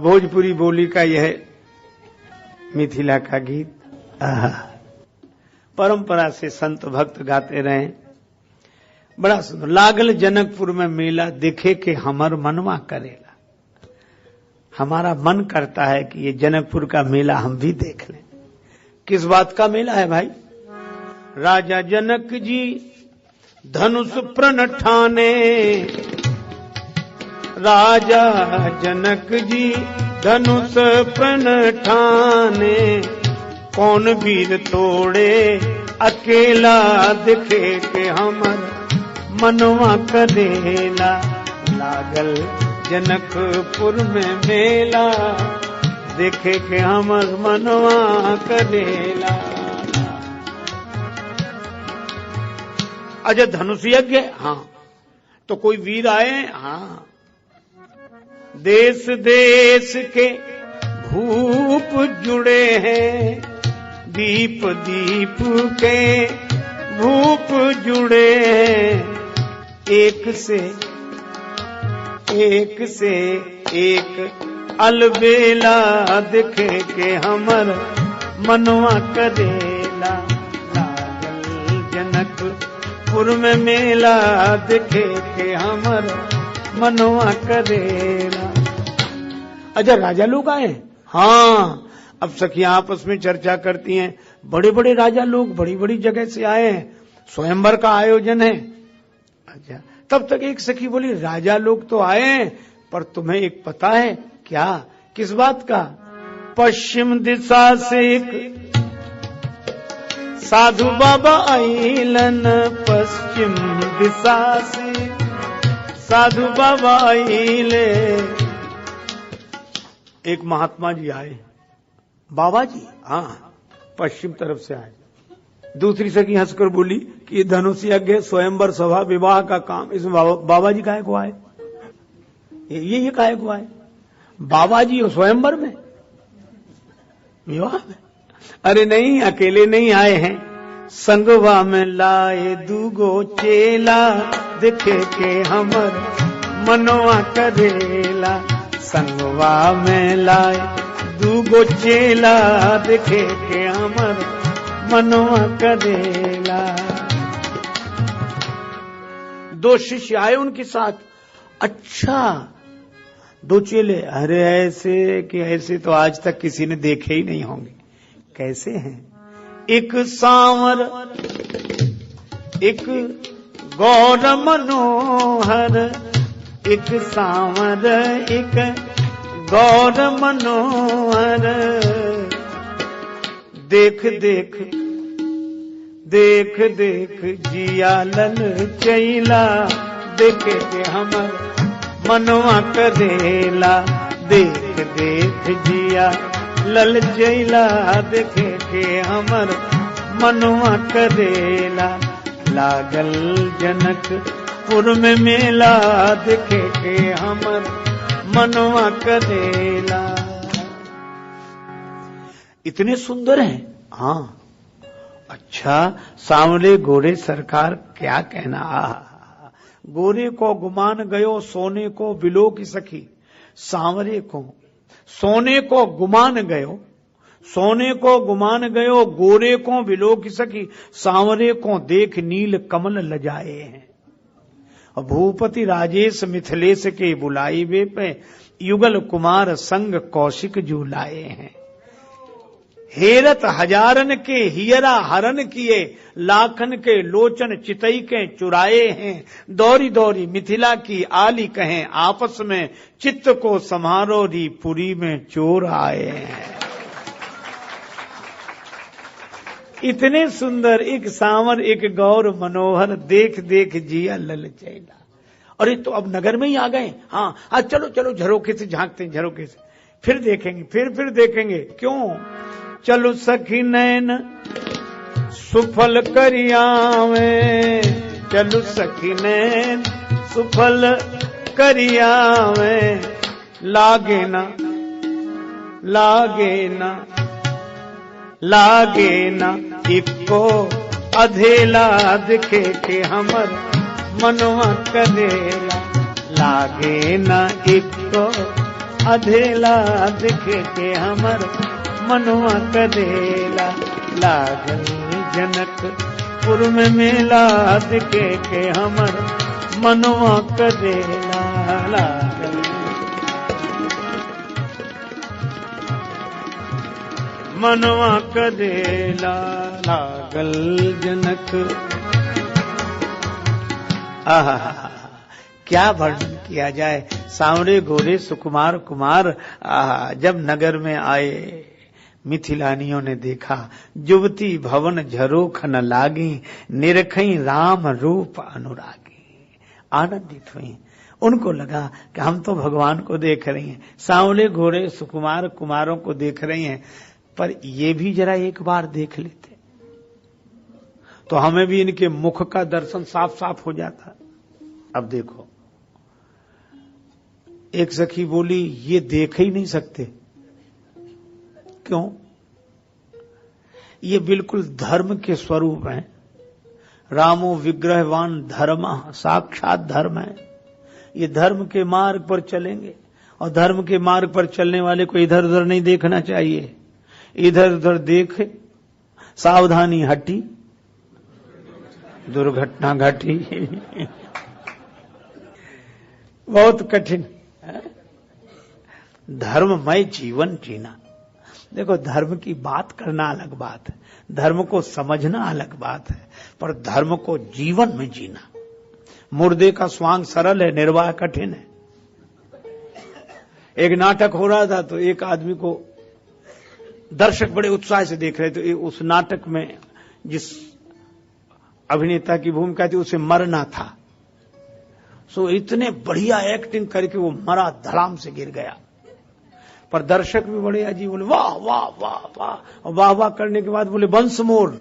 भोजपुरी बोली का यह मिथिला का गीत परंपरा से संत भक्त गाते रहे, बड़ा सुंदर। लागल जनकपुर में मेला, देखे के हमर मनवा करेला। हमारा मन करता है कि ये जनकपुर का मेला हम भी देख लें। किस बात का मेला है भाई? राजा जनक जी धनुष प्रण ठाने, राजा जनक जी धनुष प्रण ठाने। कौन वीर तोड़े अकेला, दिखे के हमर मनवा करेला। लागल जनकपुर में मेला, देखे के हमर मनवा करेला। अच्छा, धनुष यज्ञ, हाँ, तो कोई वीर आए? हाँ, देश देश के भूप जुड़े हैं, दीप दीप के भूप जुड़े हैं। एक से एक अलबेला, दिखे के हमर मनवा करेला। लागल जनकपुर में मेला, दिखे के हमर मनवा करेला। अच्छा, राजा लोग आए? हाँ, अब सखियां आपस में चर्चा करती हैं। बड़े बड़े राजा लोग बड़ी बड़ी जगह से आए हैं, स्वयंवर का आयोजन है। अच्छा, तब तक एक सखी बोली, राजा लोग तो आए हैं, पर तुम्हें एक पता है क्या? किस बात का? पश्चिम दिशा से एक साधु बाबा आइलन, पश्चिम दिशा से साधु बाबा आइले। एक महात्मा जी आए, बाबा जी, हाँ, पश्चिम तरफ से आए। दूसरी सखी हंसकर बोली कि धनुष यज्ञ, स्वयंवर सभा, विवाह का काम, इसमें बाबा जी काहे को आए? ये काहे को आए? बाबा जी हो स्वयंवर में, विवाह में? अरे नहीं, अकेले नहीं आए हैं, संगवा में लाए दूगो चेला, देखे के हमर मनवा करेला। संगवा में लाए दूगो चेला, देखे के हमर मनवा करेला। दो शिष्य आए उनके साथ। अच्छा, दो चेले, अरे ऐसे कि ऐसे तो आज तक किसी ने देखे ही नहीं होंगे। कैसे हैं? एक सांवर, एक गौर मनोहर, एक सांवर, एक गौर मनोहर। देख देख देख देख जिया लल चैला, देखे के हमर मनवा करेला। देख देख जिया लल चैला, देखे के हमर मनवा करेला। लागल जनकपुर में मेला, देखे के हमर मनवा करेला। इतने सुंदर हैं? हाँ। अच्छा, सांवले गोरे सरकार क्या कहना। गोरे को गुमान गयो, सोने को बिलो की सखी। सांवरे को सोने को गुमान गयो, सोने को गुमान गयो, गोरे को बिलो की सखी। सांवरे को देख नील कमल लजाए हैं। भूपति राजेश मिथिलेश के बुलाई वे पे, युगल कुमार संग कौशिक जुलाए हैं। हेरत हजारन के हियरा हरन किए, लाखन के लोचन चितई के चुराए हैं। दौरी दौरी मिथिला की आली कहें, आपस में चित्त को समारो री पुरी में चोर आए हैं। इतने सुंदर, एक सांवर एक गौर मनोहर, देख देख जिया लल चैला। अरे तो अब नगर में ही आ गए। हाँ हाँ, चलो चलो झरोखे से झांकते हैं, झरोखे से फिर देखेंगे, फिर देखेंगे। क्यों? चलो सखी नैन सुफल करियावे, चलो सखी नैन सुफल करियावे। लागे ना लागे ना लागे ना इको अधेला, दिखे के हमर मनवा करेला। लागे ना इको अधेला, दिखे के हमर मनवा करेला। लागल जनकपुर में मेला, दिखे के हमर मनवा करेला। लागल मनवा करेला, लागल जनक। आहा, क्या वर्णन किया जाए। सांवरे गोरे सुकुमार कुमार, आहा, जब नगर में आए मिथिलानियों ने देखा, जुवती भवन झरोख न लागी, निरखई राम रूप अनुरागी। आनंदित हुई। उनको लगा कि हम तो भगवान को देख रही हैं, सांवले घोड़े सुकुमार कुमारों को देख रही हैं, पर ये भी जरा एक बार देख लेते तो हमें भी इनके मुख का दर्शन साफ साफ हो जाता। अब देखो, एक सखी बोली, ये देख ही नहीं सकते। क्यों? ये बिल्कुल धर्म के स्वरूप हैं। रामो विग्रहवान धर्म, साक्षात धर्म है। ये धर्म के मार्ग पर चलेंगे, और धर्म के मार्ग पर चलने वाले को इधर उधर नहीं देखना चाहिए। इधर उधर देखे, सावधानी हटी, दुर्घटना घटी। बहुत कठिन। धर्ममय जीवन जीना। देखो, धर्म की बात करना अलग बात है, धर्म को समझना अलग बात है, पर धर्म को जीवन में जीना। मुर्दे का स्वांग सरल है, निर्वाह कठिन है। एक नाटक हो रहा था तो एक आदमी को दर्शक बड़े उत्साह से देख रहे थे। उस नाटक में जिस अभिनेता की भूमिका थी उसे मरना था। सो इतने बढ़िया एक्टिंग करके वो मरा, धड़ाम से गिर गया। पर दर्शक भी बड़े अजीब, बोले वाह वाह वाह वाह, और वाह वाह करने के बाद बोले वंस मोर।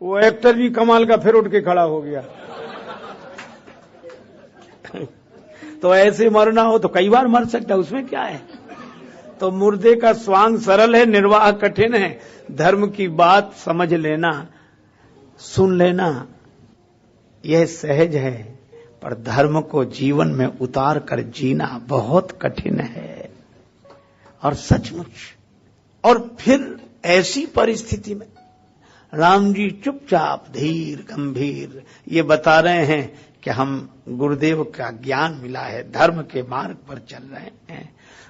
वो एक्टर भी कमाल का फिर उठ के खड़ा हो गया। तो ऐसे मरना हो तो कई बार मर सकता है, उसमें क्या है। तो मुर्दे का स्वांग सरल है, निर्वाह कठिन है। धर्म की बात समझ लेना, सुन लेना, यह सहज है, पर धर्म को जीवन में उतार कर जीना बहुत कठिन है। और सचमुच, और फिर ऐसी परिस्थिति में राम जी चुपचाप धीर गंभीर ये बता रहे हैं कि हम गुरुदेव का ज्ञान मिला है, धर्म के मार्ग पर चल रहे हैं।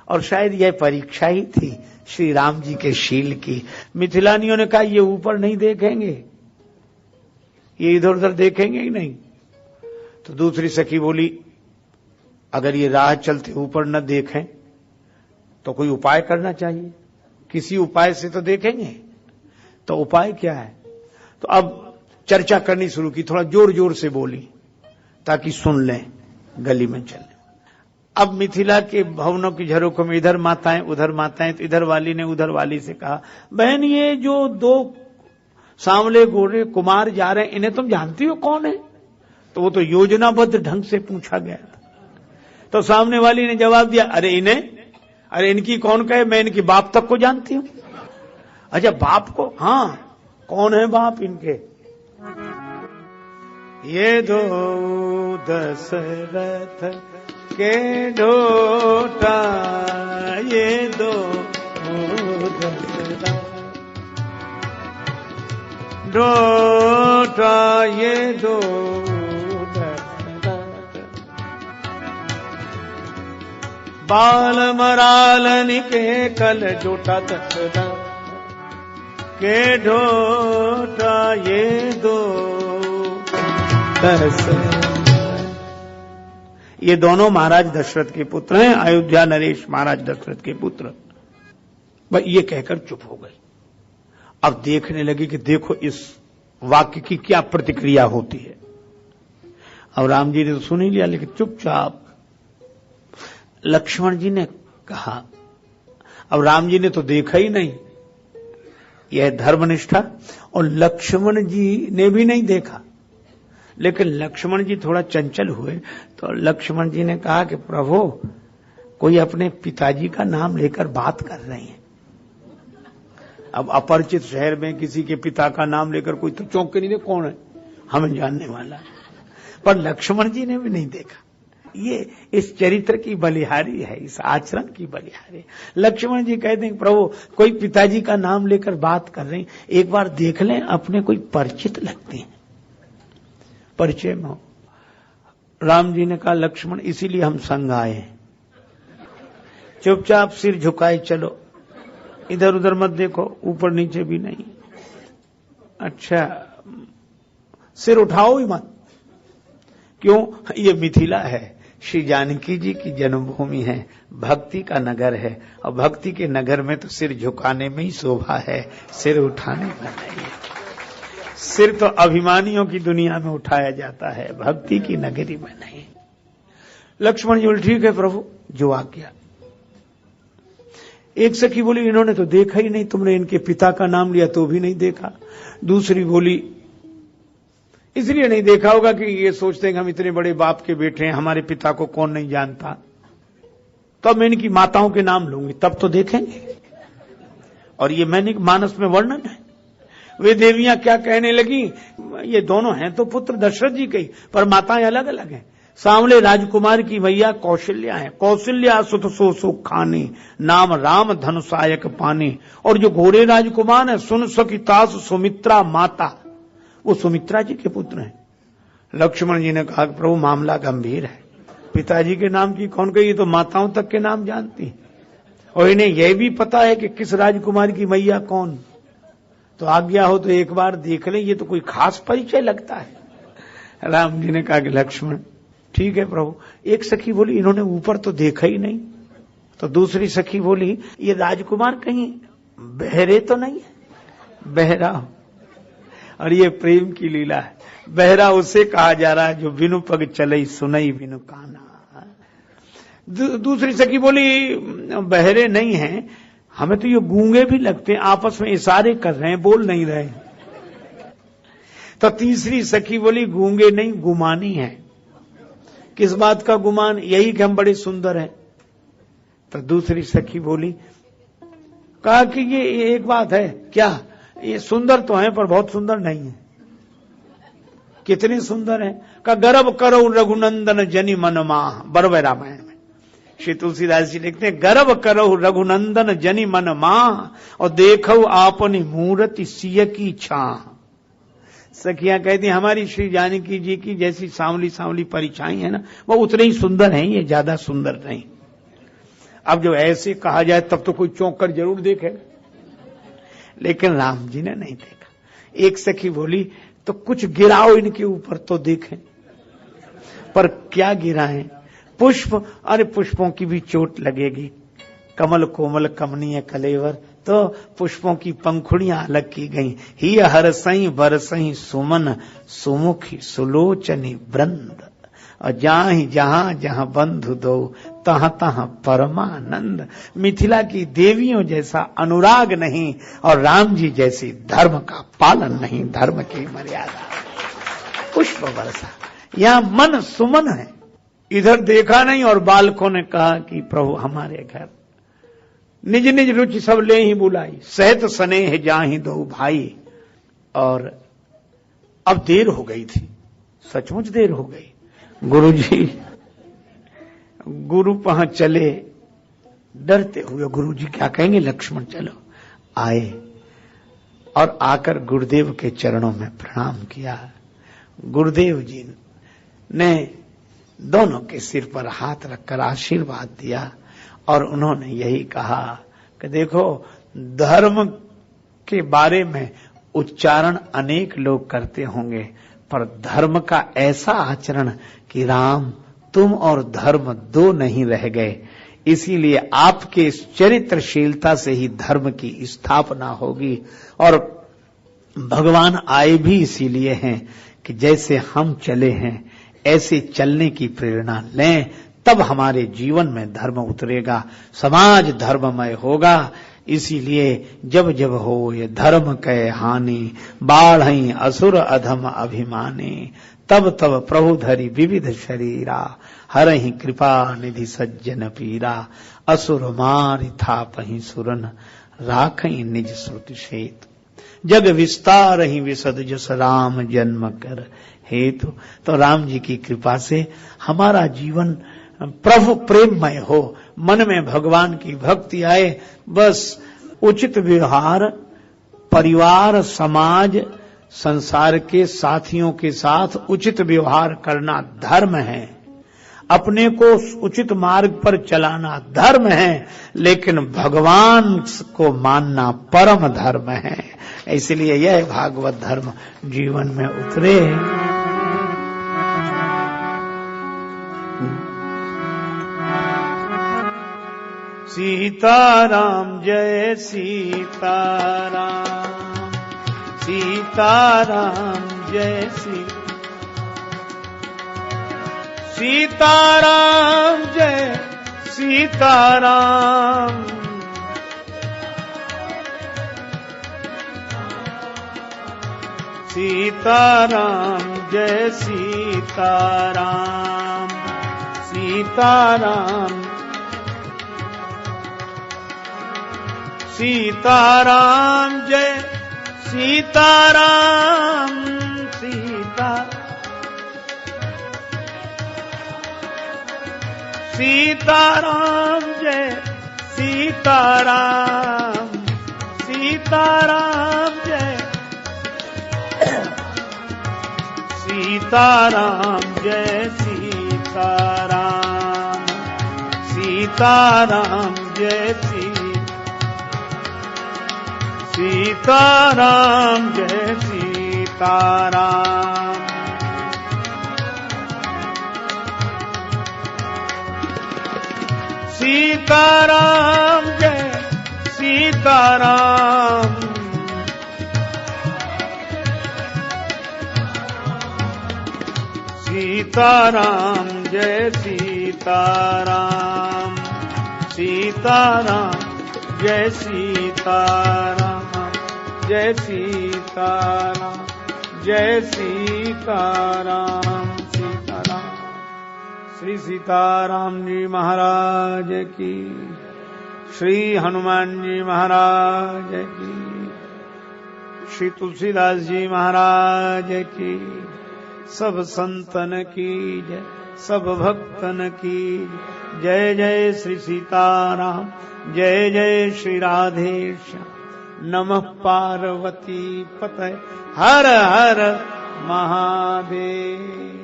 और शायद यह परीक्षा ही थी श्री राम जी के शील की। मिथिलानियों ने कहा ये ऊपर नहीं देखेंगे, ये इधर उधर देखेंगे ही नहीं। तो दूसरी सखी बोली अगर ये राह चलते ऊपर न देखें तो कोई उपाय करना चाहिए, किसी उपाय से तो देखेंगे। तो उपाय क्या है? तो अब चर्चा करनी शुरू की, थोड़ा जोर जोर से बोली ताकि सुन लें, गली में चले। अब मिथिला के भवनों की झरोखों में इधर माताएं उधर माताएं, तो इधर वाली ने उधर वाली से कहा, बहन ये जो दो सांवले गोरे कुमार जा रहे हैं इन्हें तुम जानती हो कौन है? तो वो तो योजनाबद्ध ढंग से पूछा गया था। तो सामने वाली ने जवाब दिया, अरे इनकी कौन कहे, मैं इनकी बाप तक को जानती हूं। अच्छा बाप को? हाँ, कौन है बाप इनके? ये दो दशरथ के ढोटा, ये दो दशरथ ढोटा, ये दो बाल मरालन के कल जोटा, दशरथ के ढोटा, ये दो दशरथ। ये दोनों महाराज दशरथ के पुत्र हैं, अयोध्या नरेश महाराज दशरथ के पुत्र। बस ये कहकर चुप हो गई। अब देखने लगी कि देखो इस वाक्य की क्या प्रतिक्रिया होती है। अब राम जी ने तो सुन ही लिया, लेकिन चुपचाप लक्ष्मण जी ने कहा। अब राम जी ने तो देखा ही नहीं, यह धर्मनिष्ठा, और लक्ष्मण जी ने भी नहीं देखा। लेकिन लक्ष्मण जी थोड़ा चंचल हुए, तो लक्ष्मण जी ने कहा कि प्रभु कोई अपने पिताजी का नाम लेकर बात कर रहे हैं। अब अपरिचित शहर में किसी के पिता का नाम लेकर कोई तो चौंक के नहीं दे, कौन है, हमें जानने वाला। पर लक्ष्मण जी ने भी नहीं देखा। ये इस चरित्र की बलिहारी है, इस आचरण की बलिहारी। लक्ष्मण जी कहते हैं प्रभु कोई पिताजी का नाम लेकर बात कर रहे हैं, एक बार देख लें, अपने कोई परिचित लगते हैं, परिचय में हो। राम जी ने कहा लक्ष्मण इसीलिए हम संग आए हैं, चुपचाप सिर झुकाए चलो, इधर उधर मत देखो, ऊपर नीचे भी नहीं। अच्छा सिर उठाओ ही मत। क्यों? ये मिथिला है, श्री जानकी जी की जन्मभूमि है, भक्ति का नगर है, और भक्ति के नगर में तो सिर झुकाने में ही शोभा है, सिर उठाने में नहीं। सिर तो अभिमानियों की दुनिया में उठाया जाता है, भक्ति की नगरी में नहीं। लक्ष्मण जी बोले ठीक है प्रभु, जो आज्ञा। एक सखी बोली इन्होंने तो देखा ही नहीं, तुमने इनके पिता का नाम लिया तो भी नहीं देखा। दूसरी बोली इसलिए नहीं देखा होगा कि ये सोचते हैं कि हम इतने बड़े बाप के बेटे हैं, हमारे पिता को कौन नहीं जानता। तब मैं इनकी माताओं के नाम लूंगी, तब तो देखेंगे। और ये मैंने मानस में वर्णन है। वे देवियां क्या कहने लगी, ये दोनों हैं तो पुत्र दशरथ जी के, पर माताएं अलग अलग हैं। सांवले राजकुमार की मैया कौशल्या है, कौशल्या सुत सो सुख खानी, नाम राम धनुषायक पानी। और जो घोड़े राजकुमार है सुन सकी तास सुमित्रा माता, वो सुमित्रा जी के पुत्र हैं। लक्ष्मण जी ने कहा प्रभु मामला गंभीर है, पिताजी के नाम की कौन कही, तो माताओं तक के नाम जानती है, और इन्हें यह भी पता है कि किस राजकुमार की मैया कौन। तो आज्ञा हो तो एक बार देख लें, ये तो कोई खास परिचय लगता है। राम जी ने कहा कि लक्ष्मण ठीक है प्रभु। एक सखी बोली इन्होंने ऊपर तो देखा ही नहीं। तो दूसरी सखी बोली ये राजकुमार कहीं बहरे तो नहीं है, बहरा। और ये प्रेम की लीला है, बहरा उसे कहा जा रहा है जो बिनु पग चलई सुनई बिनु काना। दूसरी सखी बोली बहरे नहीं हैं, हमें तो ये गूंगे भी लगते हैं, आपस में इशारे कर रहे हैं, बोल नहीं रहे। तो तीसरी सखी बोली गूंगे नहीं गुमानी है। किस बात का गुमान? यही कि हम बड़े सुंदर हैं। तो दूसरी सखी बोली, कहा कि ये एक बात है। क्या? ये सुंदर तो हैं पर बहुत सुंदर नहीं है। कितने सुंदर हैं? का गर्व करो रघुनंदन जनि मन माह। बरवे रामायण में श्री तुलसीदास जी लिखते हैं, गर्व करो रघुनंदन जनि मन माह और देखो आपनी मूर्ति सिय की छाह। सखियां कहती हैं हमारी श्री जानकी जी की जैसी सांवली सांवली परिछाई है ना, वो उतने ही सुंदर हैं, ये ज्यादा सुंदर नहीं। अब जो ऐसे कहा जाए तब तो कोई चौंक कर जरूर देखे, लेकिन राम जी ने नहीं देखा। एक सखी बोली तो कुछ गिराओ इनके ऊपर तो देखें। पर क्या गिराएं? पुष्प, अरे पुष्पों की भी चोट लगेगी। कमल कोमल कमनीय कलेवर, तो पुष्पों की पंखुड़ियां अलग की गई। ही हर सही बरसही सुमन सुमुखी सुलोचनी वृंद और जाहि जहां जहां बंधु दो तहां तहां परमानंद। मिथिला की देवियों जैसा अनुराग नहीं और राम जी जैसी धर्म का पालन नहीं, धर्म की मर्यादा। पुष्प वर्षा, यहां मन सुमन है। इधर देखा नहीं और बालकों ने कहा कि प्रभु हमारे घर निज निज रुचि सब ले ही बुलाई, सहत स्नेह जाहि दो भाई। और अब देर हो गई थी, सचमुच देर हो गई। गुरु वहां चले डरते हुए, गुरु जी क्या कहेंगे, लक्ष्मण चलो। आए और आकर गुरुदेव के चरणों में प्रणाम किया। गुरुदेव जी ने दोनों के सिर पर हाथ रखकर आशीर्वाद दिया और उन्होंने यही कहा कि देखो, धर्म के बारे में उच्चारण अनेक लोग करते होंगे, पर धर्म का ऐसा आचरण कि राम तुम और धर्म दो नहीं रह गए। इसीलिए आपके इस चरित्रशीलता से ही धर्म की स्थापना होगी। और भगवान आए भी इसीलिए हैं कि जैसे हम चले हैं ऐसे चलने की प्रेरणा लें, तब हमारे जीवन में धर्म उतरेगा, समाज धर्ममय होगा। इसीलिए जब जब हो ये धर्म कै हानि, बाढ़ई असुर अधम अभिमानी, तब तब प्रभु धरि विविध शरीरा, हरहि कृपा निधि सज्जन पीरा, असुर मारि थापहि सुरन, राखहि निज श्रुति सेतु, जग विस्तार ही विशद जस राम जन्म कर हेतु। तो राम जी की कृपा से हमारा जीवन प्रभु प्रेममय हो, मन में भगवान की भक्ति आए। बस उचित व्यवहार परिवार, समाज, संसार के साथियों के साथ उचित व्यवहार करना धर्म है। अपने को उचित मार्ग पर चलाना धर्म है, लेकिन भगवान को मानना परम धर्म है। इसलिए यह भागवत धर्म जीवन में उतरे। सीताराम जय सीताराम, सीताराम जय सीताराम जय सीताराम, सीताराम जय सीताराम, सीताराम सीताराम जय सीताराम, सीताराम जय सीताराम, सीताराम जय सीताराम जय सीताराम, सीताराम जय सीताराम जय सीताराम, सीताराम जय सीताराम, सीताराम जय सीताराम, सीताराम जय सीताराम, जय सीताराम जय सीताराम, सीताराम। श्री सीताराम जी महाराज की, श्री हनुमान जी महाराज की, श्री तुलसीदास जी महाराज की, सब संतन की जय, सब भक्तन की जय। जय श्री सीताराम, जय जय श्री राधेश्याम। नमः पार्वती पतये, हर हर महादेव।